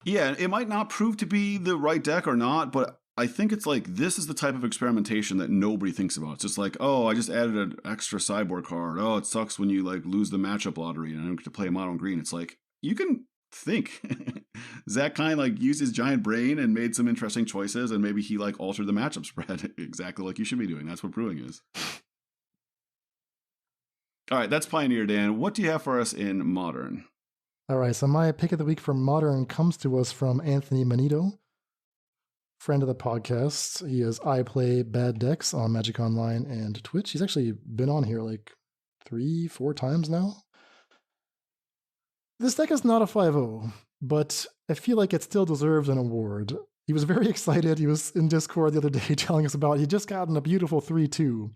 Yeah, it might not prove to be the right deck or not, but I think it's like this is the type of experimentation that nobody thinks about. It's just like, oh, I just added an extra sideboard card. Oh, it sucks when you like lose the matchup lottery and I don't get to play mono and green. It's like, you can think. zkiihne like used his giant brain and made some interesting choices, and maybe he like altered the matchup spread exactly like you should be doing. That's what brewing is. All right, that's Pioneer, Dan. What do you have for us in Modern? All right, so my pick of the week for Modern comes to us from Anthony Manito, friend of the podcast. He is IPlayBadDecks on Magic Online and Twitch. He's actually been on here like 3-4 times now. This deck is not a 5-0, but I feel like it still deserves an award. He was very excited. He was in Discord the other day telling us about he just gotten a beautiful 3-2.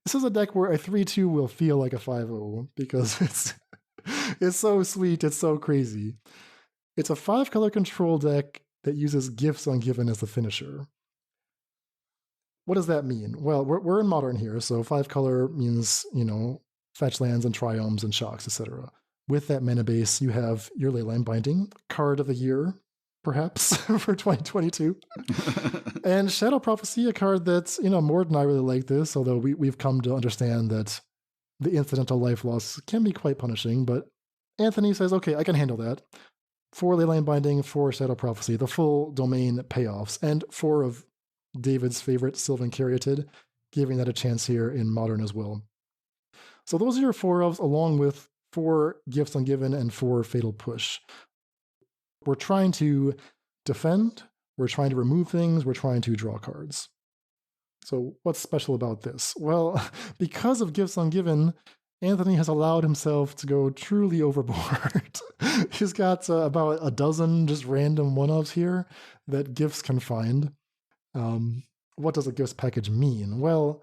This is a deck where a 3-2 will feel like a 5-0 because it's so sweet, it's so crazy. It's a 5-color control deck that uses Gifts Ungiven as the finisher. What does that mean? Well, we're in Modern here, so 5-color means, fetch lands and triomes and shocks, etc. With that mana base, you have your Leyline Binding, card of the year, perhaps, for 2022. And Shadow Prophecy, a card that's, Mord and I really like this, although we've come to understand that the incidental life loss can be quite punishing, but Anthony says, okay, I can handle that. 4 Leyline Binding, 4 Shadow Prophecy, the full domain payoffs, and 4 of David's favorite Sylvan Caryatid, giving that a chance here in Modern as well. So those are your 4 ofs, along with 4 Gifts Ungiven and 4 Fatal Push. We're trying to defend, we're trying to remove things, we're trying to draw cards. So what's special about this? Well, because of Gifts Ungiven, Anthony has allowed himself to go truly overboard. He's got about a dozen just random one-offs here that Gifts can find. What does a Gifts package mean? Well,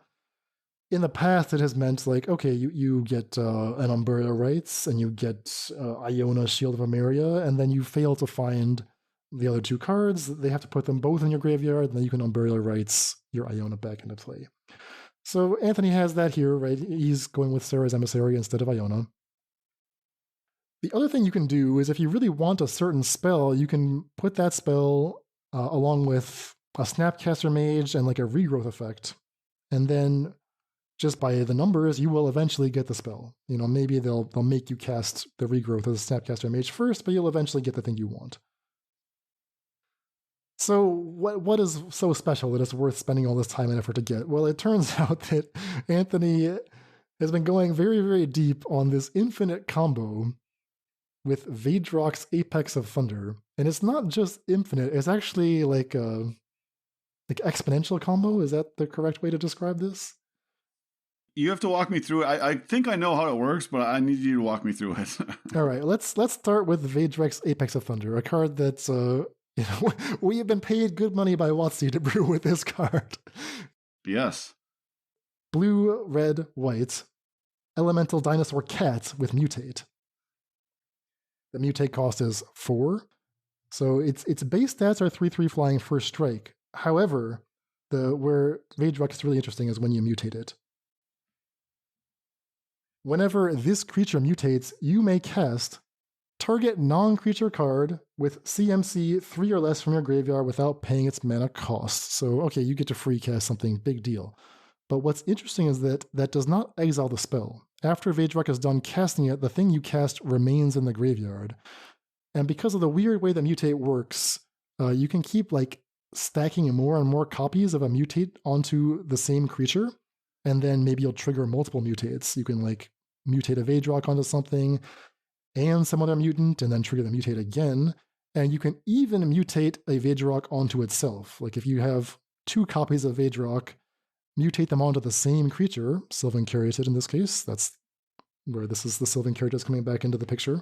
in the past, it has meant like, okay, you get an Umbrella Rights and you get Iona Shield of Emeria, and then you fail to find the other 2 cards. They have to put them both in your graveyard, and then you can Umbrella Rights your Iona back into play. So Anthony has that here, right? He's going with Sarah's Emissary instead of Iona. The other thing you can do is if you really want a certain spell, you can put that spell along with a Snapcaster Mage and like a regrowth effect. And then just by the numbers, you will eventually get the spell. Maybe they'll make you cast the regrowth as a Snapcaster Mage first, but you'll eventually get the thing you want. So what is so special that it's worth spending all this time and effort to get? Well, it turns out that Anthony has been going very, very deep on this infinite combo with Vadrok's Apex of Thunder. And it's not just infinite, it's actually like exponential combo. Is that the correct way to describe this? You have to walk me through it. I think I know how it works, but I need you to walk me through it. All right, let's start with Vadrok's Apex of Thunder, a card that's we have been paid good money by WotC to brew with this card. Yes. Blue, red, white, elemental dinosaur cat with mutate. The mutate cost is 4. So its base stats are 3/3 flying first strike. However, where Vadrok is really interesting is when you mutate it. Whenever this creature mutates, you may cast target non-creature card with CMC 3 or less from your graveyard without paying its mana cost. So, okay, you get to free cast something, big deal. But what's interesting is that does not exile the spell. After Vadrok is done casting it, the thing you cast remains in the graveyard. And because of the weird way that mutate works, you can keep stacking more and more copies of a mutate onto the same creature, and then maybe you'll trigger multiple mutates. You can mutate a Vadrok onto something, and some other mutant, and then trigger the mutate again. And you can even mutate a Vadrok onto itself. Like if you have 2 copies of Vadrok mutate them onto the same creature, Sylvan Caryatid in this case. That's where this is the Sylvan Caryatid coming back into the picture.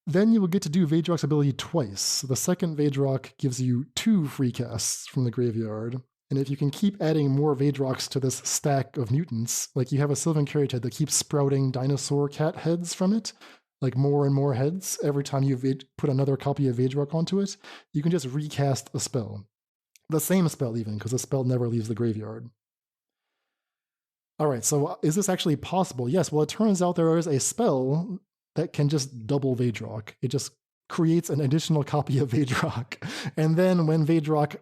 Then you will get to do Vadrok's ability twice. So the second Vadrok gives you 2 free casts from the graveyard. And if you can keep adding more Vadroks to this stack of mutants, like you have a Sylvan Caryatid that keeps sprouting dinosaur cat heads from it, like more and more heads every time you put another copy of Vadrok onto it, you can just recast a spell. The same spell even, because the spell never leaves the graveyard. All right, so is this actually possible? Yes, well, it turns out there is a spell that can just double Vadrok. It just creates an additional copy of Vadrok. And then when Vadrok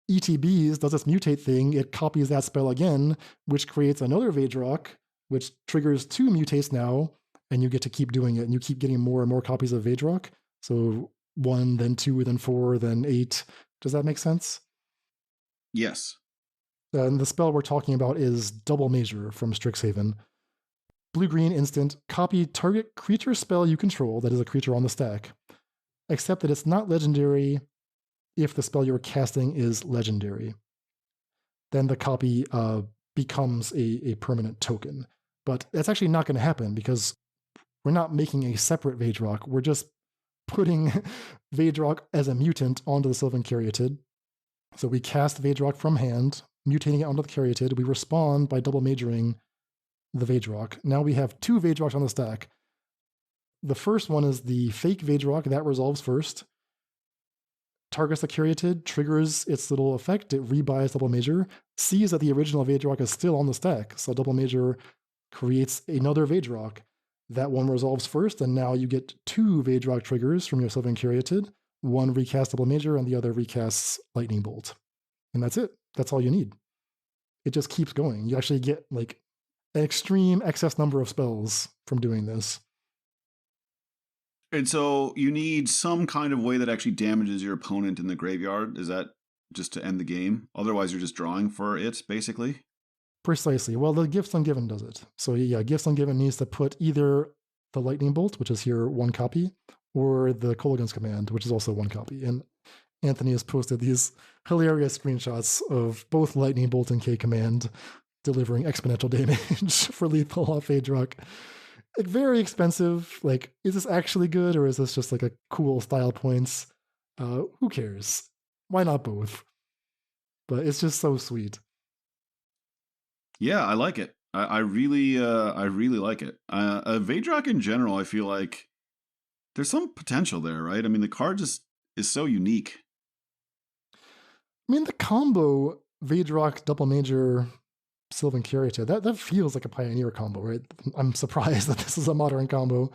ETBs does this mutate thing, it copies that spell again, which creates another Vadrok, which triggers 2 mutates now, and you get to keep doing it, and you keep getting more and more copies of Vadrok. So 1, then 2, then 4, then 8. Does that make sense? Yes. And the spell we're talking about is Double Measure from Strixhaven. Blue-green instant, copy target creature spell you control, that is a creature on the stack, except that it's not legendary if the spell you're casting is legendary. Then the copy becomes a permanent token. But that's actually not going to happen because we're not making a separate Vadrok. We're just putting Vadrok as a mutant onto the Sylvan Caryatid. So we cast Vadrok from hand, mutating it onto the Caryatid. We respond by double majoring the Vadrok. Now we have 2 Vadroks on the stack. The first one is the fake Vadrok. That resolves first. Targets the Caryatid, triggers its little effect. It rebuys double measure, sees that the original Vadrok is still on the stack. So double measure creates another Vadrok. That one resolves first, and now you get 2 Vadrok triggers from your Sylvan Caryatid. One recasts double measure, and the other recasts lightning bolt. And that's it. That's all you need. It just keeps going. You actually get like an extreme excess number of spells from doing this. And so you need some kind of way that actually damages your opponent in the graveyard. Is that just to end the game? Otherwise, you're just drawing for it, basically? Precisely. Well, the Gifts Ungiven does it. So yeah, Gifts Ungiven needs to put either the Lightning Bolt, which is here 1 copy, or the Kolaghan's Command, which is also 1 copy. And Anthony has posted these hilarious screenshots of both Lightning Bolt and K Command delivering exponential damage for lethal off Vadrok. Like, very expensive. Like, is this actually good, or is this just like a cool style points? Who cares? Why not both? But it's just so sweet. Yeah, I like it. I really like it. Vadrok in general, I feel like there's some potential there, right? I mean, the card just is so unique. I mean, the combo Vadrok double major Sylvan Caryatid, that feels like a Pioneer combo, right? I'm surprised that this is a modern combo.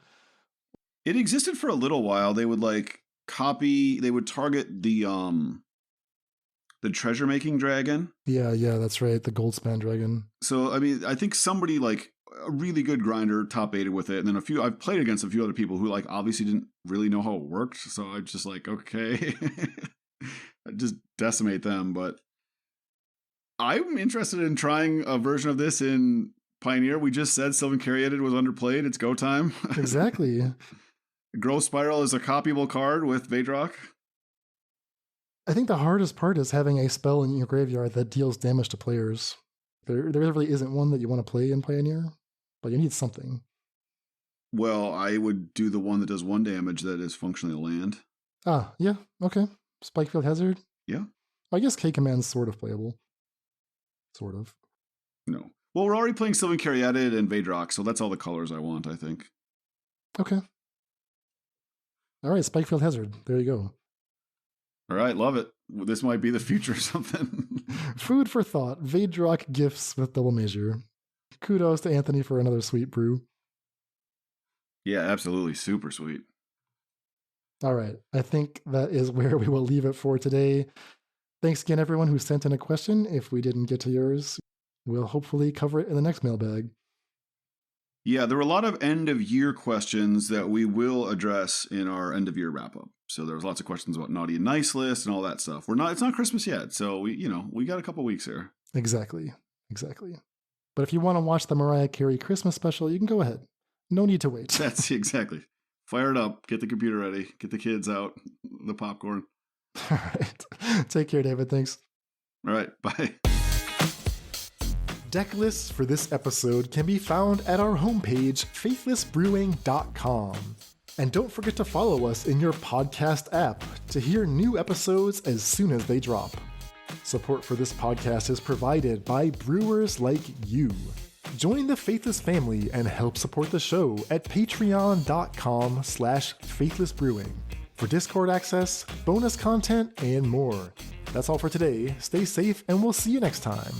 It existed for a little while. They would they would target the treasure making dragon. Yeah, that's right. The Goldspan dragon. So, I mean, I think somebody like a really good grinder top 8'd with it. And then I've played against a few other people who like obviously didn't really know how it worked. So I just like, okay, I just decimate them. But I'm interested in trying a version of this in Pioneer. We just said Sylvan Caryatid was underplayed. It's go time. Exactly. Growth Spiral is a copyable card with Vadrok. I think the hardest part is having a spell in your graveyard that deals damage to players. There really isn't one that you want to play in Pioneer, but you need something. Well, I would do the one that does 1 damage that is functionally a land. Ah, yeah, okay. Spikefield Hazard? Yeah. I guess K-Command's sort of playable. Sort of. No. Well, we're already playing Sylvan Caryatid and Vadrok, so that's all the colors I want, I think. Okay. All right, Spikefield Hazard. There you go. All right, love it. This might be the future or something. Food for thought. Vadrok gifts with double measure. Kudos to Anthony for another sweet brew. Yeah, absolutely. Super sweet. All right. I think that is where we will leave it for today. Thanks again, everyone who sent in a question. If we didn't get to yours, we'll hopefully cover it in the next mailbag. Yeah, there were a lot of end-of-year questions that we will address in our end-of-year wrap-up. So there was lots of questions about Naughty and Nice list and all that stuff. It's not Christmas yet, so we got a couple weeks here. Exactly. But if you want to watch the Mariah Carey Christmas special, you can go ahead. No need to wait. That's exactly. Fire it up. Get the computer ready. Get the kids out. The popcorn. All right. Take care, David. Thanks. All right. Bye. Deck lists for this episode can be found at our homepage, faithlessbrewing.com. And don't forget to follow us in your podcast app to hear new episodes as soon as they drop. Support for this podcast is provided by brewers like you. Join the Faithless family and help support the show at patreon.com/faithlessbrewing for Discord access, bonus content, and more. That's all for today. Stay safe and we'll see you next time.